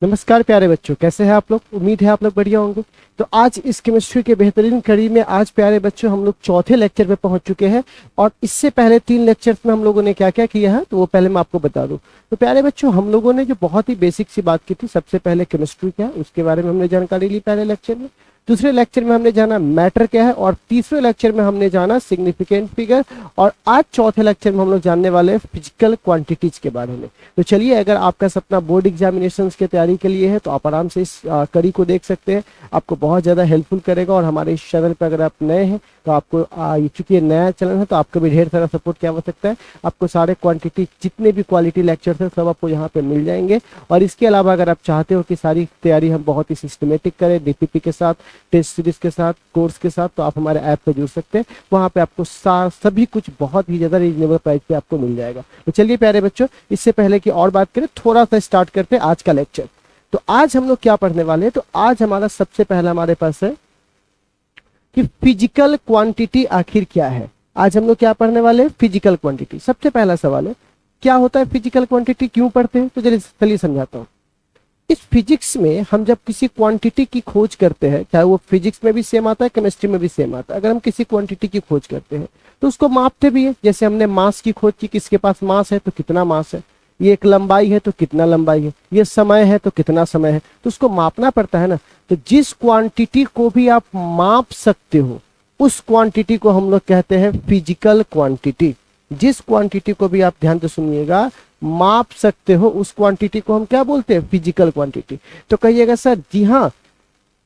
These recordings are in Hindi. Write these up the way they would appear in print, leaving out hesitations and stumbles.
नमस्कार प्यारे बच्चों, कैसे हैं आप लोग। उम्मीद है आप लोग बढ़िया होंगे। तो आज इस केमिस्ट्री के बेहतरीन कड़ी में आज प्यारे बच्चों हम लोग चौथे लेक्चर पे पहुंच चुके हैं। और इससे पहले 3 लेक्चर्स में हम लोगों ने क्या क्या किया है तो वो पहले मैं आपको बता दूं। तो प्यारे बच्चों, हम लोगों ने जो बहुत ही बेसिक सी बात की थी, सबसे पहले केमिस्ट्री क्या है उसके बारे में हमने जानकारी ली पहले लेक्चर में। दूसरे लेक्चर में हमने जाना मैटर क्या है, और तीसरे लेक्चर में हमने जाना सिग्निफिकेंट फिगर। और आज चौथे लेक्चर में हम लोग जानने वाले हैं फिजिकल क्वांटिटीज के बारे में। तो चलिए, अगर आपका सपना बोर्ड एग्जामिनेशन की तैयारी के लिए है तो आप आराम से इस कड़ी को देख सकते हैं। आपको बहुत ज़्यादा हेल्पफुल करेगा। और हमारे इस चैनल पर अगर आप नए हैं तो आपको चूंकि ये नया चैनल है तो आपको भी ढेर सारा सपोर्ट की आवश्यकता है। आपको सारे क्वांटिटी जितने भी क्वालिटी लेक्चर्स हैं सब आपको यहाँ पे मिल जाएंगे। और इसके अलावा अगर आप चाहते हो कि सारी तैयारी हम बहुत ही सिस्टमेटिक करें, डीपीपी के साथ, टेस्ट सीरीज के साथ, कोर्स के साथ, तो आप हमारे ऐप पे जुड़ सकते हैं। वहाँ पे आपको सभी कुछ बहुत ही ज़्यादा रीजनेबल प्राइस पे आपको मिल जाएगा। तो चलिए प्यारे बच्चों, इससे पहले कि और बात करें, थोड़ा सा स्टार्ट करते हैं आज का लेक्चर। तो आज हम लोग क्या पढ़ने वाले हैं, तो आज हमारा सबसे पहला हमारे पास है कि फिजिकल क्वांटिटी आखिर क्या है। आज हम लोग क्या पढ़ने वाले हैं, फिजिकल क्वांटिटी। सबसे पहला सवाल है, क्या होता है फिजिकल क्वांटिटी, क्यों पढ़ते हैं। तो चलिए समझाता हूँ। इस फिजिक्स में हम जब किसी क्वांटिटी की खोज करते हैं, चाहे वो फिजिक्स में भी सेम आता है, केमिस्ट्री में भी सेम आता है। अगर हम किसी क्वांटिटी की खोज करते हैं तो उसको मापते भी है। जैसे हमने मास की खोज की, किसके पास मास है तो कितना मास है, ये एक लंबाई है तो कितना लंबाई है, ये समय है तो कितना समय है, तो उसको मापना पड़ता है ना। तो जिस क्वांटिटी को भी आप माप सकते हो उस क्वांटिटी को हम लोग कहते हैं फिजिकल क्वांटिटी। जिस क्वांटिटी को भी आप ध्यान से सुनिएगा माप सकते हो उस क्वांटिटी को हम क्या बोलते हैं, फिजिकल क्वांटिटी। तो कहिएगा सर जी हाँ,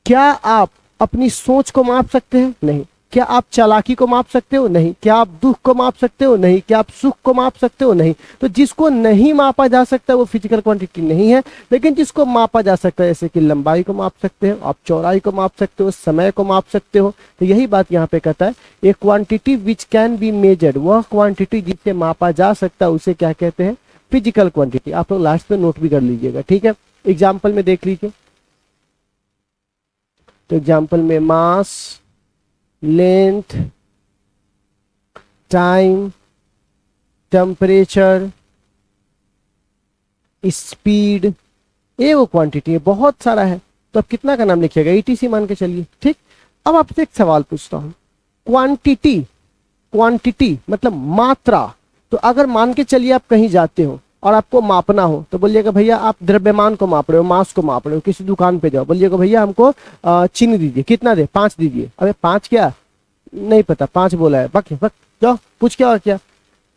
क्या आप अपनी सोच को माप सकते हैं, नहीं। क्या आप चालाकी को माप सकते हो, नहीं। क्या आप दुख को माप सकते हो, नहीं। क्या आप सुख को माप सकते हो, नहीं। तो जिसको नहीं मापा जा सकता वो फिजिकल क्वांटिटी नहीं है। लेकिन जिसको मापा जा सकता है, जैसे कि लंबाई को माप सकते हो आप, चौड़ाई को माप सकते हो, समय को माप सकते हो। तो यही बात यहाँ पे कहता है, ए quantity which can be measured, वह क्वांटिटी जिससे मापा जा सकता है उसे क्या कहते हैं, फिजिकल क्वांटिटी। आप लोग लास्ट में नोट भी कर लीजिएगा, ठीक है। एग्जाम्पल में देख लीजिए। तो एग्जाम्पल में मास, लेंथ, टाइम, टेम्परेचर, स्पीड, ये वो क्वांटिटी है। बहुत सारा है, तो अब कितना का नाम लिखिएगा, ETC मान के चलिए, ठीक। अब आपसे एक सवाल पूछता हूं, क्वांटिटी, क्वांटिटी मतलब मात्रा। तो अगर मान के चलिए आप कहीं जाते हो और आपको मापना हो तो बोलिएगा भैया आप द्रव्यमान को माप रहे हो, मास को माप रहे हो, किसी दुकान पे जाओ, बोलिएगा भैया हमको चीनी दीजिए, कितना दे, 5 दीजिए। अबे 5 क्या, नहीं पता, 5 बोला है, बक बक जाओ पूछ क्या और क्या।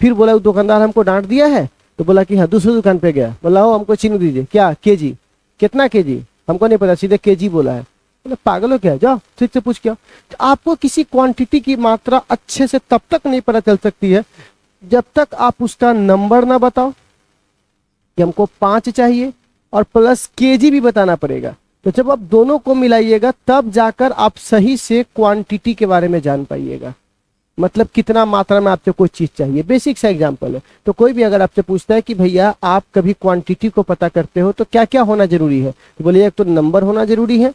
फिर बोला दुकानदार हमको डांट दिया है, तो बोला कि हाँ, दूसरी दुकान पे गया, बोला हो हमको चीनी दीजिए, क्या केजी, कितना केजी, हमको नहीं पता, सीधे केजी बोला है। बोले पागल हो क्या, जाओ ठीक से पूछ क्या। तो आपको किसी क्वांटिटी की मात्रा अच्छे से तब तक नहीं पता चल सकती है जब तक आप उसका नंबर ना बताओ कि हमको 5 चाहिए, और प्लस केजी भी बताना पड़ेगा। तो जब आप दोनों को मिलाइएगा तब जाकर आप सही से क्वांटिटी के बारे में जान पाइएगा, मतलब कितना मात्रा में आपसे कोई चीज चाहिए। बेसिक सा एग्जांपल है। तो कोई भी अगर आपसे पूछता है कि भैया आप कभी क्वांटिटी को पता करते हो तो क्या क्या होना जरूरी है, तो बोलिए एक तो नंबर होना जरूरी है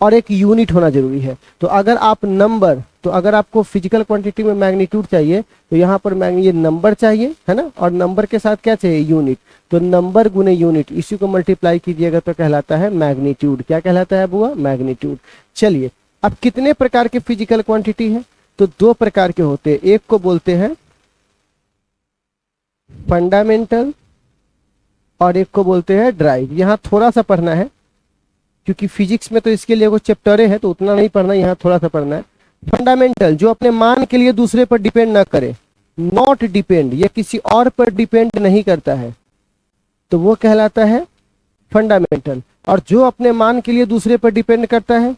और एक यूनिट होना जरूरी है। तो अगर आप नंबर, तो अगर आपको फिजिकल क्वांटिटी में मैग्नीट्यूड चाहिए तो यहाँ पर ये नंबर चाहिए, है ना, और नंबर के साथ क्या चाहिए, यूनिट। तो नंबर गुने यूनिट, इसी को मल्टीप्लाई कीजिएगा तो कहलाता है मैग्नीट्यूड। क्या कहलाता है बुआ, मैग्नीट्यूड। चलिए, अब कितने प्रकार के फिजिकल क्वांटिटी है, तो 2 प्रकार के होते हैं। एक को बोलते हैं फंडामेंटल और एक को बोलते हैं ड्राइव। यहाँ थोड़ा सा पढ़ना है क्योंकि फिजिक्स में तो इसके लिए कुछ चैप्टरें हैं तो उतना नहीं पढ़ना, यहाँ थोड़ा सा पढ़ना है। फंडामेंटल, जो अपने मान के लिए दूसरे पर डिपेंड ना करे, नॉट डिपेंड, ये किसी और पर डिपेंड नहीं करता है, तो वो कहलाता है फंडामेंटल। और जो अपने मान के लिए दूसरे पर डिपेंड करता है,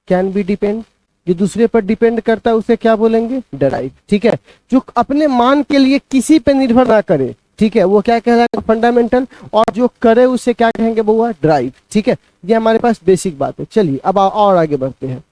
कैन बी डिपेंड, जो दूसरे पर डिपेंड करता है उसे क्या बोलेंगे, डिराइव, ठीक है। जो अपने मान के लिए किसी पे निर्भर ना करे, ठीक है, वो क्या कहलाएगा, फंडामेंटल। और जो करे उसे क्या कहेंगे बुआ, ड्राइव, ठीक है। ये हमारे पास बेसिक बात है। चलिए अब और आगे बढ़ते हैं।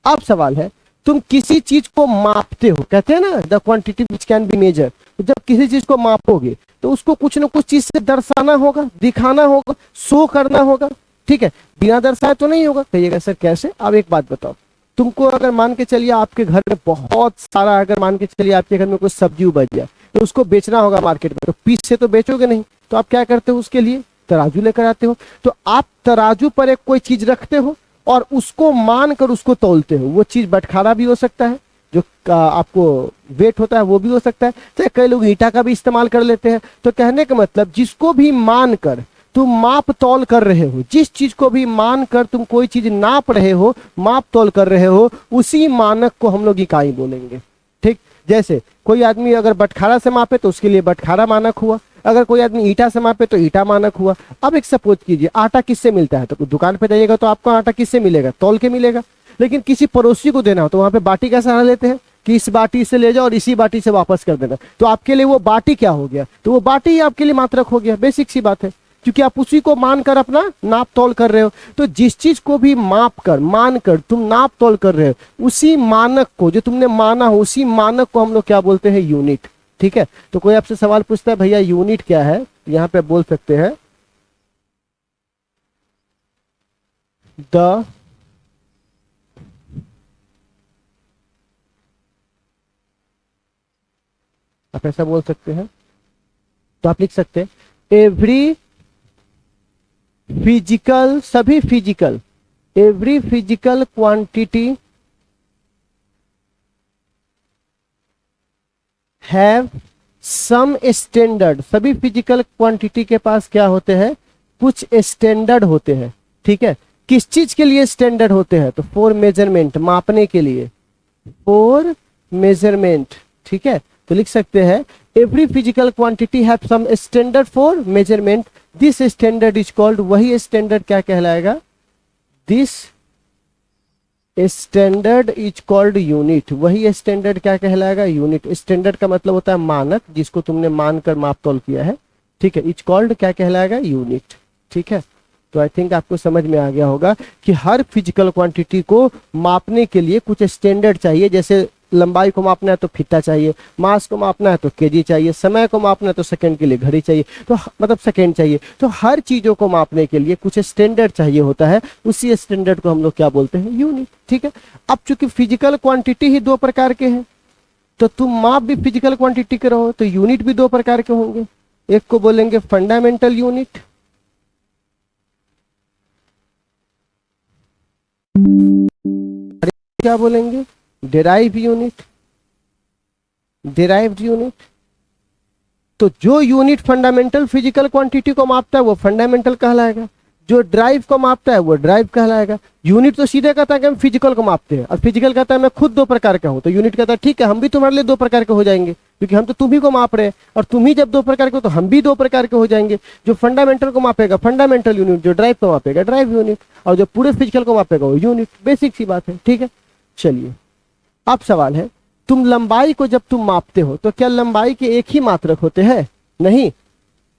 अब सवाल है, तुम किसी चीज को मापते हो, कहते हैं ना the quantity which can be measure. तो जब किसी चीज को मापोगे तो उसको कुछ ना कुछ चीज से दर्शाना होगा, दिखाना होगा, शो करना होगा, ठीक है। बिना दर्शाए तो नहीं होगा। कहिएगा सर कैसे। अब एक बात बताओ, तुमको अगर मान के चलिए आपके घर में बहुत सारा, अगर मान के चलिए आपके घर में कोई सब्जी उपज गया, तो उसको बेचना होगा मार्केट में, तो पीस से तो बेचोगे नहीं, तो आप क्या करते हो, उसके लिए तराजू लेकर आते हो। तो आप तराजू पर एक कोई चीज रखते हो और उसको मान कर उसको तौलते हो। वो चीज बटखारा भी हो सकता है, जो आपको वेट होता है वो भी हो सकता है, चाहे कई लोग ईंटा का भी इस्तेमाल कर लेते हैं। तो कहने का मतलब जिसको भी मान कर तुम माप तौल कर रहे हो, जिस चीज को भी मान कर तुम कोई चीज नाप रहे हो, माप तौल कर रहे हो, उसी मानक को हम लोग इकाई बोलेंगे। ठीक, जैसे कोई आदमी अगर बटखारा से मापे तो उसके लिए बटखारा मानक हुआ, अगर कोई आदमी ईटा से मापे तो ईटा मानक हुआ। अब एक सपोज कीजिए, आटा किससे मिलता है, तो दुकान पे जाइएगा तो आपको आटा किससे मिलेगा, तौल के मिलेगा। लेकिन किसी पड़ोसी को देना हो तो वहां पे बाटी का सहारा लेते हैं कि इस बाटी से ले जाओ और इसी बाटी से वापस कर देना। तो आपके लिए वो बाटी क्या हो गया, तो वो बाटी ही आपके लिए मात्रक हो गया। बेसिक सी बात है, क्योंकि आप उसी को मानकर अपना नाप तौल कर रहे हो। तो जिस चीज को भी माप कर मान कर तुम नाप तौल कर रहे हो, उसी मानक को जो तुमने माना हो, उसी मानक को हम लोग क्या बोलते हैं, यूनिट। ठीक है, तो कोई आपसे सवाल पूछता है भैया यूनिट क्या है, यहां पे बोल सकते हैं द आप ऐसा बोल सकते हैं, तो आप लिख सकते हैं एवरी फिजिकल, सभी physical, every physical quantity have some standard. सभी फिजिकल क्वांटिटी के पास क्या होते हैं, कुछ स्टैंडर्ड होते हैं। ठीक है, किस चीज के लिए स्टैंडर्ड होते हैं, तो फॉर मेजरमेंट, मापने के लिए, फॉर मेजरमेंट। ठीक है, तो लिख सकते हैं every physical quantity have some standard for measurement, this standard is called, वही स्टैंडर्ड क्या कहलाएगा, this standard is called unit. वही स्टैंडर्ड क्या कहलाएगा, यूनिट। स्टैंडर्ड का मतलब होता है मानक, जिसको तुमने मानकर माप तौल किया है। ठीक है, इज कॉल्ड क्या कहलाएगा, यूनिट। ठीक है, तो आई थिंक आपको समझ में आ गया होगा कि हर फिजिकल क्वांटिटी को मापने के लिए कुछ स्टैंडर्ड चाहिए। जैसे लंबाई को मापना है तो फीता चाहिए, मास को मापना है तो केजी चाहिए, समय को मापना है तो सेकंड के लिए घड़ी चाहिए, तो मतलब सेकंड चाहिए। तो हर चीजों को मापने के लिए कुछ स्टैंडर्ड चाहिए होता है, उसी स्टैंडर्ड को हम लोग क्या बोलते हैं, यूनिट। ठीक है, अब चूंकि फिजिकल क्वांटिटी ही दो प्रकार के हैं, तो तुम माप भी फिजिकल क्वांटिटी के रहो, तो यूनिट भी दो प्रकार के होंगे। एक को बोलेंगे फंडामेंटल यूनिट, क्या बोलेंगे, डेराइव यूनिट, डेराइव्ड यूनिट। तो जो यूनिट फंडामेंटल फिजिकल क्वांटिटी को मापता है वो फंडामेंटल कहलाएगा, जो ड्राइव को मापता है वो ड्राइव कहलाएगा। यूनिट तो सीधे कहता है कि हम फिजिकल को मापते हैं, और फिजिकल कहता है मैं खुद दो प्रकार का हूं, तो यूनिट कहता है ठीक है हम भी तुम्हारे लिए दो प्रकार के हो जाएंगे, क्योंकि हम तो तुम्ही को माप रहे हैं, और तुम ही जब दो प्रकार के हो तो हम भी दो प्रकार के हो जाएंगे। जो फंडामेंटल को मापेगा फंडामेंटल यूनिट, जो ड्राइव को मापेगा ड्राइव यूनिट, और जो पूरे फिजिकल को मापेगा वो यूनिट। बेसिक सी बात है। ठीक है, चलिए अब सवाल है, तुम लंबाई को जब तुम मापते हो तो क्या लंबाई के एक ही मात्रक होते हैं, नहीं,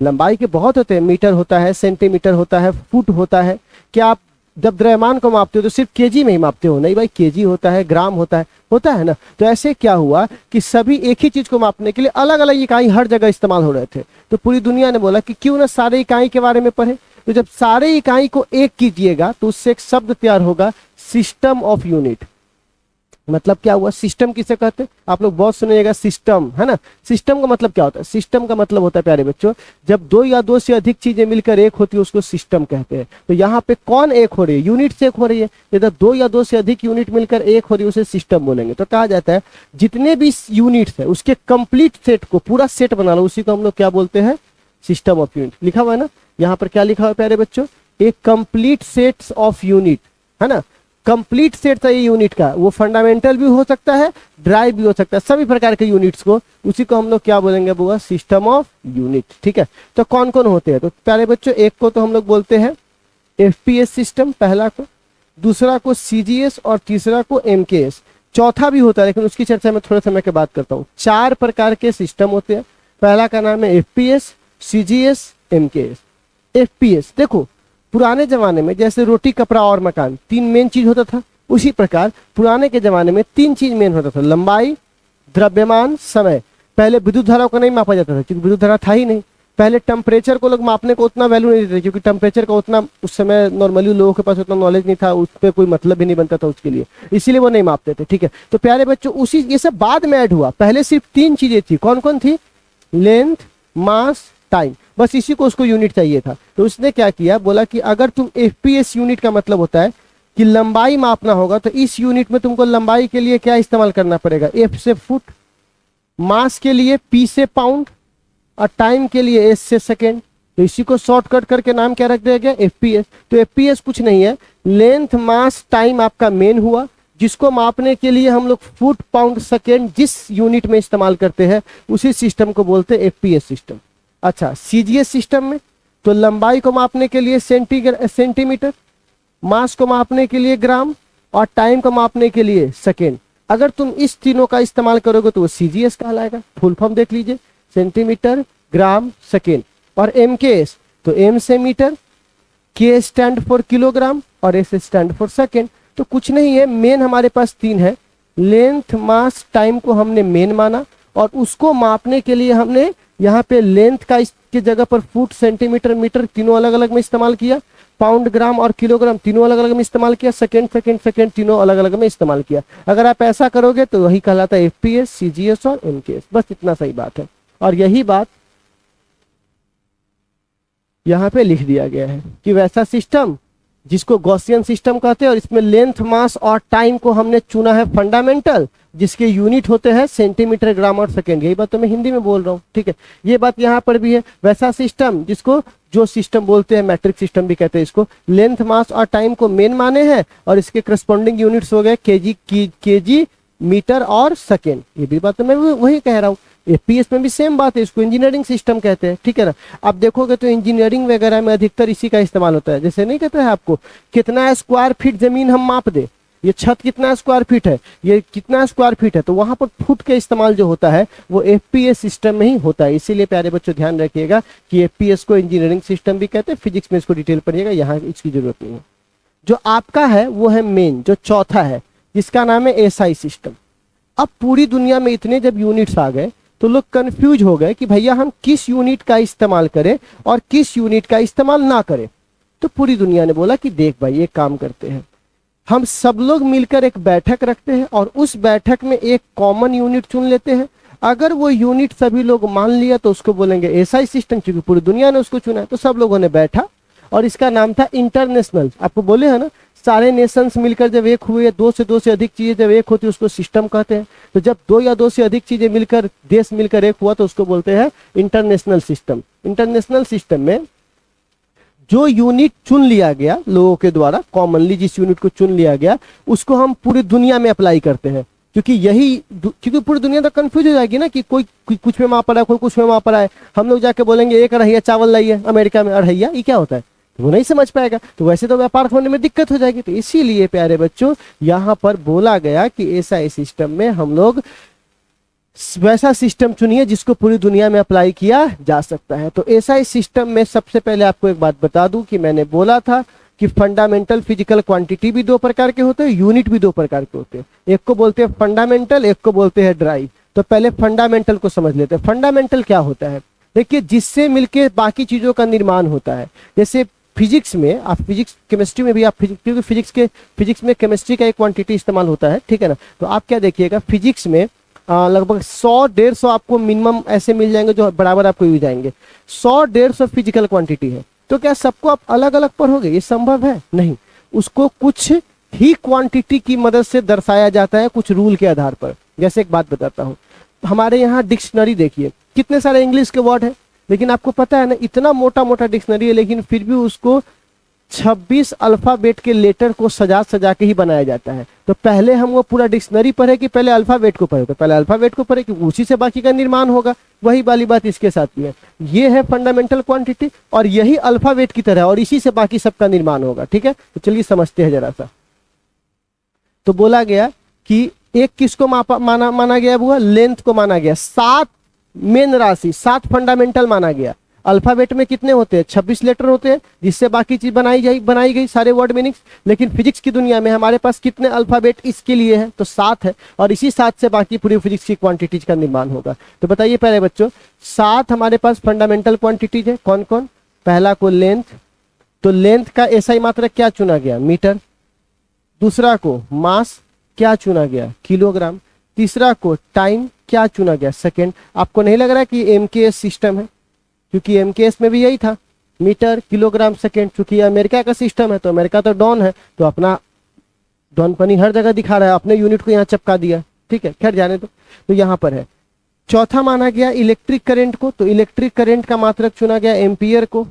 लंबाई के बहुत होते हैं, मीटर होता है, सेंटीमीटर होता है, फुट होता है। क्या आप जब द्रव्यमान को मापते हो तो सिर्फ केजी में ही मापते हो, नहीं भाई, केजी होता है, ग्राम होता है ना। तो ऐसे क्या हुआ कि सभी एक ही चीज को मापने के लिए अलग अलग इकाई हर जगह इस्तेमाल हो रहे थे, तो पूरी दुनिया ने बोला कि क्यों ना सारे इकाई के बारे में पढ़े। तो जब सारे इकाई को एक कीजिएगा तो उससे एक शब्द तैयार होगा, सिस्टम ऑफ यूनिट। मतलब क्या हुआ, सिस्टम किसे कहते हैं, आप लोग बहुत सुनिएगा, सिस्टम है ना। सिस्टम का मतलब क्या होता है, सिस्टम का मतलब होता है प्यारे बच्चों, जब दो या दो से अधिक चीजें मिलकर एक होती है उसको सिस्टम कहते हैं। तो यहाँ पे कौन एक हो रही है, यूनिट से एक हो रही है। यदि दो या दो से अधिक यूनिट मिलकर एक हो रही है उसे सिस्टम बोलेंगे। तो कहा जाता है जितने भी यूनिट्स है उसके कंप्लीट सेट को, पूरा सेट बना लो, उसी को हम लोग क्या बोलते हैं, सिस्टम ऑफ यूनिट। लिखा हुआ है ना, यहाँ पर क्या लिखा हुआ है प्यारे बच्चों, एक कंप्लीट सेट ऑफ यूनिट, है ना। कंप्लीट सेट चाहिए यूनिट का, वो फंडामेंटल भी हो सकता है, ड्राइव भी हो सकता है, सभी प्रकार के यूनिट्स को, उसी को हम लोग क्या बोलेंगे, बुआ, सिस्टम ऑफ यूनिट। ठीक है, तो कौन कौन होते हैं, तो प्यारे बच्चों एक को तो हम लोग बोलते हैं एफपीएस सिस्टम, पहला को, दूसरा को सीजीएस, और तीसरा को एमकेएस। चौथा भी होता है लेकिन उसकी चर्चा मैं थोड़े समय के बाद करता हूँ। 4 प्रकार के सिस्टम होते हैं, पहला का नाम है एफपीएस, सीजीएस, एमकेएस। एफपीएस देखो, पुराने जमाने में जैसे रोटी, कपड़ा और मकान 3 मेन चीज होता था, उसी प्रकार पुराने के जमाने में 3 चीज मेन होता था, लंबाई, द्रव्यमान, समय। पहले विद्युत धारा को नहीं मापा जाता था क्योंकि विद्युत धारा था ही नहीं। पहले टेम्परेचर को लोग मापने को उतना वैल्यू नहीं देते क्योंकि टेम्परेचर का उतना उस समय नॉर्मली लोगों के पास उतना नॉलेज नहीं था, उस पर कोई मतलब भी नहीं बनता था उसके लिए, इसीलिए वो नहीं मापते थे। ठीक है, तो प्यारे बच्चों उसी ये सब बाद में ऐड हुआ, पहले सिर्फ 3 चीजें थी, कौन कौन थी, लेंथ मास टाइम, बस इसी को उसको यूनिट चाहिए था। तो उसने क्या किया, बोला कि अगर तुम एफपीएस यूनिट का मतलब होता है कि लंबाई मापना होगा, तो इस यूनिट में तुमको लंबाई के लिए क्या इस्तेमाल करना पड़ेगा, एफ से फुट, मास के लिए पी से पाउंड, और टाइम के लिए एस से सेकेंड। तो इसी को शॉर्टकट करके नाम क्या रख दिया गया, एफपीएस। तो एफपीएस कुछ नहीं है, लेंथ मास टाइम आपका मेन हुआ, जिसको मापने के लिए हम लोग फुट पाउंड सेकेंड जिस यूनिट में इस्तेमाल करते हैं उसी सिस्टम को बोलते हैं एफपीएस सिस्टम। अच्छा, सीजीएस सिस्टम में तो लंबाई को मापने के लिए सेंटीमीटर, मास को मापने के लिए ग्राम, और टाइम को मापने के लिए सेकेंड। अगर तुम इस तीनों का इस्तेमाल करोगे तो वो सीजीएस कहलाएगा। फुल फॉर्म देख लीजिए, सेंटीमीटर, ग्राम, सेकेंड। और एम के एस, तो एम से मीटर, के स्टैंड फॉर किलोग्राम, और एस स्टैंड फॉर सेकेंड। तो कुछ नहीं है, मेन हमारे पास तीन है, लेंथ मास टाइम को हमने मेन माना, और उसको मापने के लिए हमने यहाँ पे लेंथ का इसके जगह पर फुट, सेंटीमीटर, मीटर तीनों अलग अलग में इस्तेमाल किया, पाउंड, ग्राम और किलोग्राम तीनों अलग अलग में इस्तेमाल किया, सेकेंड तीनों अलग अलग में इस्तेमाल किया। अगर आप ऐसा करोगे तो वही कहलाता है एफपीएस, सीजीएस और एमकेएस। बस इतना सही बात है, और यही बात यहाँ पे लिख दिया गया है कि वैसा सिस्टम जिसको गॉसियन सिस्टम कहते हैं, और इसमें लेंथ मास और टाइम को हमने चुना है फंडामेंटल, जिसके यूनिट होते हैं सेंटीमीटर, ग्राम और सेकेंड। यही बात तो मैं हिंदी में बोल रहा हूँ, ठीक है। ये बात यहाँ पर भी है, वैसा सिस्टम जिसको जो सिस्टम बोलते हैं मैट्रिक सिस्टम भी कहते हैं इसको, लेंथ मास और टाइम को मेन माने हैं, और इसके करस्पॉन्डिंग यूनिट्स हो गए केजी, मीटर और सेकेंड। ये भी बात तो मैं वही कह रहा हूँ। एफपीएस में भी सेम बात है, इसको इंजीनियरिंग सिस्टम कहते हैं, ठीक है ना। आप देखोगे तो इंजीनियरिंग वगैरह में अधिकतर इसी का इस्तेमाल होता है। जैसे नहीं कहते हैं आपको कितना स्क्वायर फीट जमीन हम माप दे, ये छत कितना स्क्वायर फीट है, ये कितना स्क्वायर फीट है, तो वहां पर फुट का इस्तेमाल जो होता है वो एफपीएस सिस्टम में ही होता है। इसीलिए प्यारे बच्चों ध्यान रखिएगा कि एफपीएस को इंजीनियरिंग सिस्टम भी कहते हैं, फिजिक्स में इसको डिटेल पढ़िएगा, यहाँ इसकी जरूरत नहीं है। जो आपका है वो है मेन, जो चौथा है, जिसका नाम है एसआई सिस्टम। अब पूरी दुनिया में इतने जब यूनिट्स आ गए तो लोग कंफ्यूज हो गए कि भैया हम किस यूनिट का इस्तेमाल करें और किस यूनिट का इस्तेमाल ना करें। तो पूरी दुनिया ने बोला कि देख भाई एक काम करते हैं, हम सब लोग मिलकर एक बैठक रखते हैं और उस बैठक में एक कॉमन यूनिट चुन लेते हैं। अगर वो यूनिट सभी लोग मान लिया तो उसको बोलेंगे एसआई सिस्टम, क्योंकि पूरी दुनिया ने उसको चुना है। तो सब लोगों ने बैठा और इसका नाम था इंटरनेशनल। आपको बोले है ना, सारे नेशंस मिलकर जब एक हुए, दो से अधिक चीजें जब एक होती है उसको सिस्टम कहते हैं। तो जब दो या दो से अधिक चीजें मिलकर, देश मिलकर एक हुआ तो उसको बोलते हैं इंटरनेशनल सिस्टम। इंटरनेशनल सिस्टम में जो यूनिट चुन लिया गया लोगों के द्वारा, कॉमनली जिस यूनिट को चुन लिया गया, उसको हम पूरी दुनिया में अप्लाई करते हैं। क्योंकि पूरी दुनिया तो कंफ्यूज हो जाएगी ना कि कोई कुछ में माप रहा है, कोई कुछ में माप रहा है। हम लोग जाके बोलेंगे एक अढ़ैया चावल लाइए, अमेरिका में अढ़ैया, ये क्या होता है, वो नहीं समझ पाएगा। तो वैसे तो व्यापार होने में दिक्कत हो जाएगी। तो इसीलिए प्यारे बच्चों यहाँ पर बोला गया कि एसआई सिस्टम में हम लोग वैसा सिस्टम चुनिए जिसको पूरी दुनिया में अप्लाई किया जा सकता है। तो एसआई सिस्टम में सबसे पहले आपको एक बात बता दूं कि मैंने बोला था कि फंडामेंटल फिजिकल क्वांटिटी भी दो प्रकार के होते हैं, यूनिट भी दो प्रकार के होते हैं। एक को बोलते हैं फंडामेंटल, एक को बोलते हैं ड्राई। तो पहले फंडामेंटल को समझ लेते हैं। फंडामेंटल क्या होता है, देखिए, जिससे मिलके बाकी चीजों का निर्माण होता है। जैसे फिजिक्स में, आप फिजिक्स केमिस्ट्री में भी आप क्योंकि फिजिक्स में केमिस्ट्री का एक क्वांटिटी इस्तेमाल होता है, ठीक है ना। तो आप क्या देखिएगा, फिजिक्स में लगभग 100-150 आपको मिनिमम ऐसे मिल जाएंगे जो बराबर आपको मिल जाएंगे। 100-150 फिजिकल क्वांटिटी है। तो क्या सबको आप अलग अलग पढ़ोगे, ये संभव है? नहीं। उसको कुछ ही क्वांटिटी की मदद से दर्शाया जाता है, कुछ रूल के आधार पर। जैसे एक बात बताता हूँ, हमारे यहाँ डिक्शनरी देखिए, कितने सारे इंग्लिश के वर्ड है, लेकिन आपको पता है ना, इतना मोटा मोटा डिक्शनरी है, लेकिन फिर भी उसको 26 अल्फाबेट के लेटर को सजा सजा के ही बनाया जाता है। तो पहले हम वो पूरा डिक्शनरी पढ़े कि पहले अल्फाबेट को पढ़े? तो पहले अल्फाबेट को पढ़े कि उसी से बाकी का निर्माण होगा। वही वाली बात इसके साथ भी है। ये है फंडामेंटल क्वांटिटी और यही अल्फाबेट की तरह, और इसी से बाकी सबका निर्माण होगा, ठीक है। तो चलिए समझते हैं जरा सा। तो बोला गया कि एक किसको माना गया, वो लेंथ को माना गया। 7 मेन राशि, 7 फंडामेंटल माना गया। अल्फाबेट में कितने होते हैं? 26 लेटर होते हैं, जिससे बाकी चीज बनाई गई सारे वर्ड मीनिंग्स। लेकिन फिजिक्स की दुनिया में हमारे पास कितने अल्फाबेट इसके लिए है? तो 7 है, और इसी 7 से बाकी पूरी फिजिक्स की क्वांटिटीज का निर्माण होगा। तो बताइए पहले बच्चों, 7 हमारे पास फंडामेंटल क्वांटिटीज है। कौन कौन? पहला को लेंथ, तो लेंथ का एसआई मात्रक क्या चुना गया? मीटर। दूसरा को मास, क्या चुना गया? किलोग्राम। तीसरा को टाइम, क्या चुना गया, सेकेंड। आपको नहीं लग रहा है कि एमकेएस सिस्टम है, क्योंकि एमकेएस में भी यही था, मीटर किलोग्राम सेकेंड। चूंकि अमेरिका का सिस्टम है तो अमेरिका तो डॉन है, तो अपना डॉन पनी हर जगह दिखा रहा है, अपने यूनिट को यहाँ चिपका दिया, ठीक है, खैर जाने दो। तो यहाँ पर है। चौथा माना गया इलेक्ट्रिक करंट को, तो इलेक्ट्रिक करंट का मात्रक चुना गया एम्पियर को।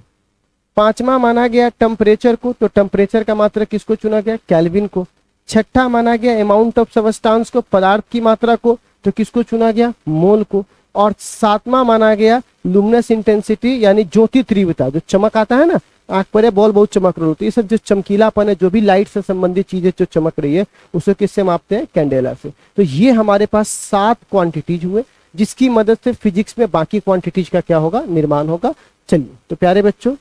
पांचवा माना गया टेम्परेचर को, तो टेम्परेचर का मात्रक किसको चुना गया, केल्विन को। छठा माना गया अमाउंट ऑफ सबस्टांस को, पदार्थ की मात्रा को, तो किसको चुना गया, मोल को। और सातवां माना गया लुमिनस इंटेंसिटी, यानी ज्योति तीव्रता, जो चमक आता है ना, आंख पर बॉल बहुत चमक रही होती है, ये सब जो चमकीलापन है, जो भी लाइट से संबंधित चीजें जो चमक रही है, उसे किससे मापते हैं, कैंडेला से। तो ये हमारे पास 7 क्वांटिटीज हुए, जिसकी मदद से फिजिक्स में बाकी क्वांटिटीज का क्या होगा, निर्माण होगा। चलिए, तो प्यारे बच्चों,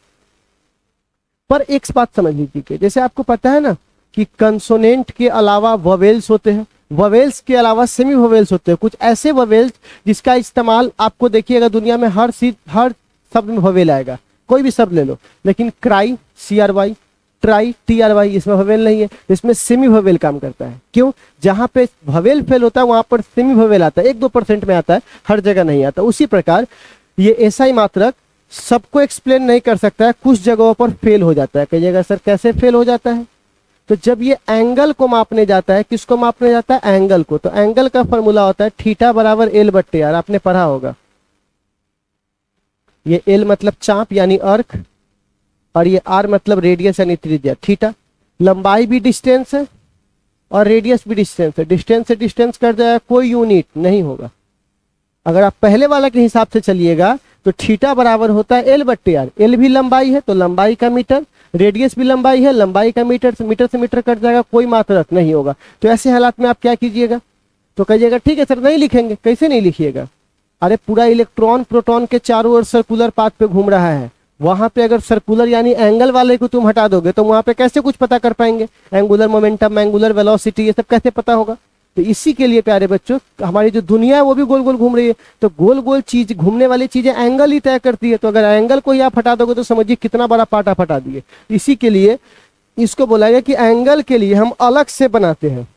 पर एक बात समझ लीजिए कि जैसे आपको पता है ना कि कंसोनेंट के अलावा वोवेल्स होते हैं, वोवेल्स के अलावा सेमी वोवेल्स होते हैं, कुछ ऐसे वोवेल्स जिसका इस्तेमाल आपको देखिएगा दुनिया में हर शब्द में वोवेल आएगा, कोई भी शब्द ले लो, लेकिन क्राई CRY, ट्राई TRY, इसमें वोवेल नहीं है, इसमें सेमी वोवेल काम करता है। क्यों, जहां पे वोवेल फेल होता है वहां पर सेमी वोवेल आता है, 1-2% में आता है, हर जगह नहीं आता। उसी प्रकार ये SI मात्रक सबको एक्सप्लेन नहीं कर सकता है, कुछ जगहों पर फेल हो जाता है। कहिएगा सर कैसे फेल हो जाता है, तो जब ये एंगल को मापने जाता है, किसको मापने जाता है, एंगल को, तो एंगल का फॉर्मूला होता है थीटा बराबर L/R, आपने पढ़ा होगा। ये L मतलब चाप यानी अर्क, और ये R मतलब रेडियस यानी त्रिज्या। थीटा लंबाई भी डिस्टेंस है और रेडियस भी डिस्टेंस है, डिस्टेंस से डिस्टेंस कर जाएगा, कोई यूनिट नहीं होगा। अगर आप पहले वाला के हिसाब से चलिएगा तो थीटा बराबर होता है L/R, L भी लंबाई है तो लंबाई का मीटर, रेडियस भी लंबाई है, लंबाई का मीटर से मीटर कट जाएगा, कोई मात्रक नहीं होगा। तो ऐसे हालात में आप क्या कीजिएगा, तो कहिएगा ठीक है सर नहीं लिखेंगे। कैसे नहीं लिखिएगा, अरे पूरा इलेक्ट्रॉन प्रोटॉन के चारों ओर सर्कुलर पाथ पे घूम रहा है, वहां पे अगर सर्कुलर यानी एंगल वाले को तुम हटा दोगे तो वहां पे कैसे कुछ पता कर पाएंगे, एंगुलर मोमेंटम, एंगुलर वेलोसिटी, ये सब कैसे पता होगा। तो इसी के लिए प्यारे बच्चों, हमारी जो दुनिया है वो भी गोल गोल घूम रही है, तो गोल गोल चीज, घूमने वाली चीजें एंगल ही तय करती है। तो अगर एंगल को ही आप हटा दोगे तो समझिए कितना बड़ा पार्ट आप हटा दिए। इसी के लिए इसको बोला गया कि एंगल के लिए हम अलग से बनाते हैं,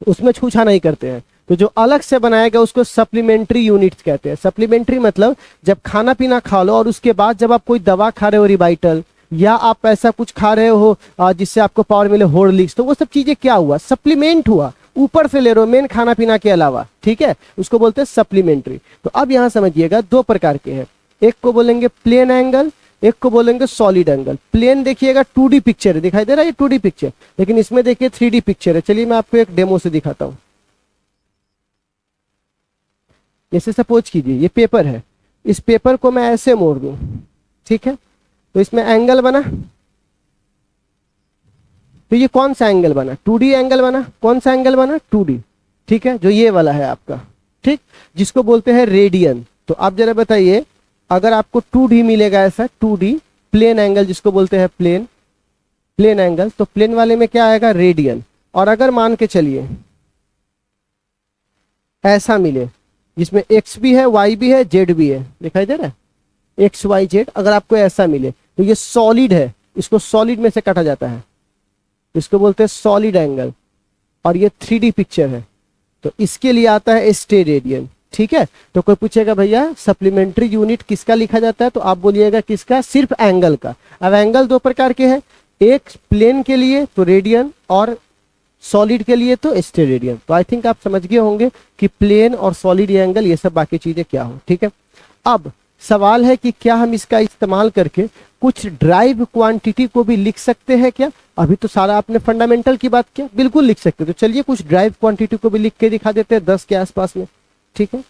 उसमें छूछा नहीं करते हैं। तो जो अलग से बनाएगा उसको सप्लीमेंट्री यूनिट्स कहते हैं। सप्लीमेंट्री मतलब जब खाना पीना खा लो और उसके बाद जब आप कोई दवा खा रहे हो, रिवाइटल, या आप ऐसा कुछ खा रहे हो जिससे आपको पावर मिले, हॉर्लिक्स, तो वो सब चीजें क्या हुआ, सप्लीमेंट हुआ, ऊपर से ले रहे हो मेन खाना पीना के अलावा, ठीक है, उसको बोलते हैं सप्लीमेंट्री। तो अब यहां समझिएगा 2 प्रकार के हैं, एक को बोलेंगे प्लेन एंगल, एक को बोलेंगे सॉलिड एंगल। प्लेन देखिएगा 2D पिक्चर है, दिखाई दे रहा है ये 2D पिक्चर, लेकिन इसमें देखिए 3D पिक्चर है। चलिए मैं आपको एक डेमो से दिखाता हूं। जैसे सपोज कीजिए ये पेपर है, इस पेपर को मैं ऐसे मोड़ दूं, ठीक है, तो इसमें एंगल बना, तो ये कौन सा एंगल बना, 2D एंगल बना। कौन सा एंगल बना, 2D, ठीक है, जो ये वाला है आपका, ठीक, जिसको बोलते हैं रेडियन। तो आप जरा बताइए, अगर आपको 2D मिलेगा ऐसा 2D प्लेन एंगल, जिसको बोलते हैं प्लेन एंगल, तो प्लेन वाले में क्या आएगा, रेडियन। और अगर मान के चलिए ऐसा मिले जिसमें x भी है, y भी है, z भी है, दिखाई दे रहा है, x y z, अगर आपको ऐसा मिले तो ये सॉलिड है, इसको सॉलिड में से काटा जाता है, इसको बोलते हैं सॉलिड एंगल। और ये 3D पिक्चर है, तो इसके लिए आता है स्टेरेडियन, ठीक है। तो कोई पूछेगा भैया सप्लीमेंट्री यूनिट किसका लिखा जाता है, तो आप बोलिएगा किसका, सिर्फ एंगल का। अब एंगल 2 प्रकार के हैं, एक प्लेन के लिए तो रेडियन, और सॉलिड के लिए तो स्टेरेडियन। तो आई थिंक आप समझ गए होंगे कि प्लेन और सॉलिड एंगल, ये सब बाकी चीजें क्या हो, ठीक है। अब सवाल है कि क्या हम इसका इस्तेमाल करके कुछ ड्राइव क्वांटिटी को भी लिख सकते हैं क्या। अभी तो सारा आपने फंडामेंटल की बात किया, बिल्कुल लिख सकते, तो चलिए कुछ ड्राइव क्वांटिटी को भी लिख के दिखा देते हैं 10 के आसपास में, ठीक है।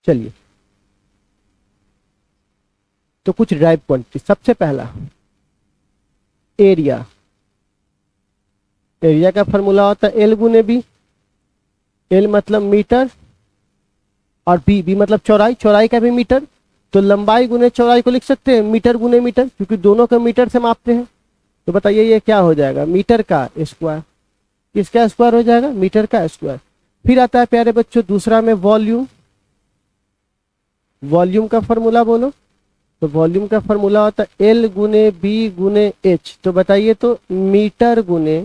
चलिए, तो कुछ ड्राइव क्वांटिटी, सबसे पहला एरिया। एरिया का फॉर्मूला होता है L गुने B, L मतलब मीटर, और B मतलब चौड़ाई, चौड़ाई का भी मीटर। तो लंबाई गुने चौड़ाई को लिख सकते हैं मीटर गुने मीटर, क्योंकि दोनों को मीटर से मापते हैं। तो बताइए ये क्या हो जाएगा, मीटर का स्क्वायर। किसका स्क्वायर हो जाएगा, मीटर का स्क्वायर। फिर आता है प्यारे बच्चों दूसरा में वॉल्यूम। वॉल्यूम का फॉर्मूला बोलो, तो वॉल्यूम का फॉर्मूला होता है एल गुने बी गुने एच। तो बताइए तो मीटर गुने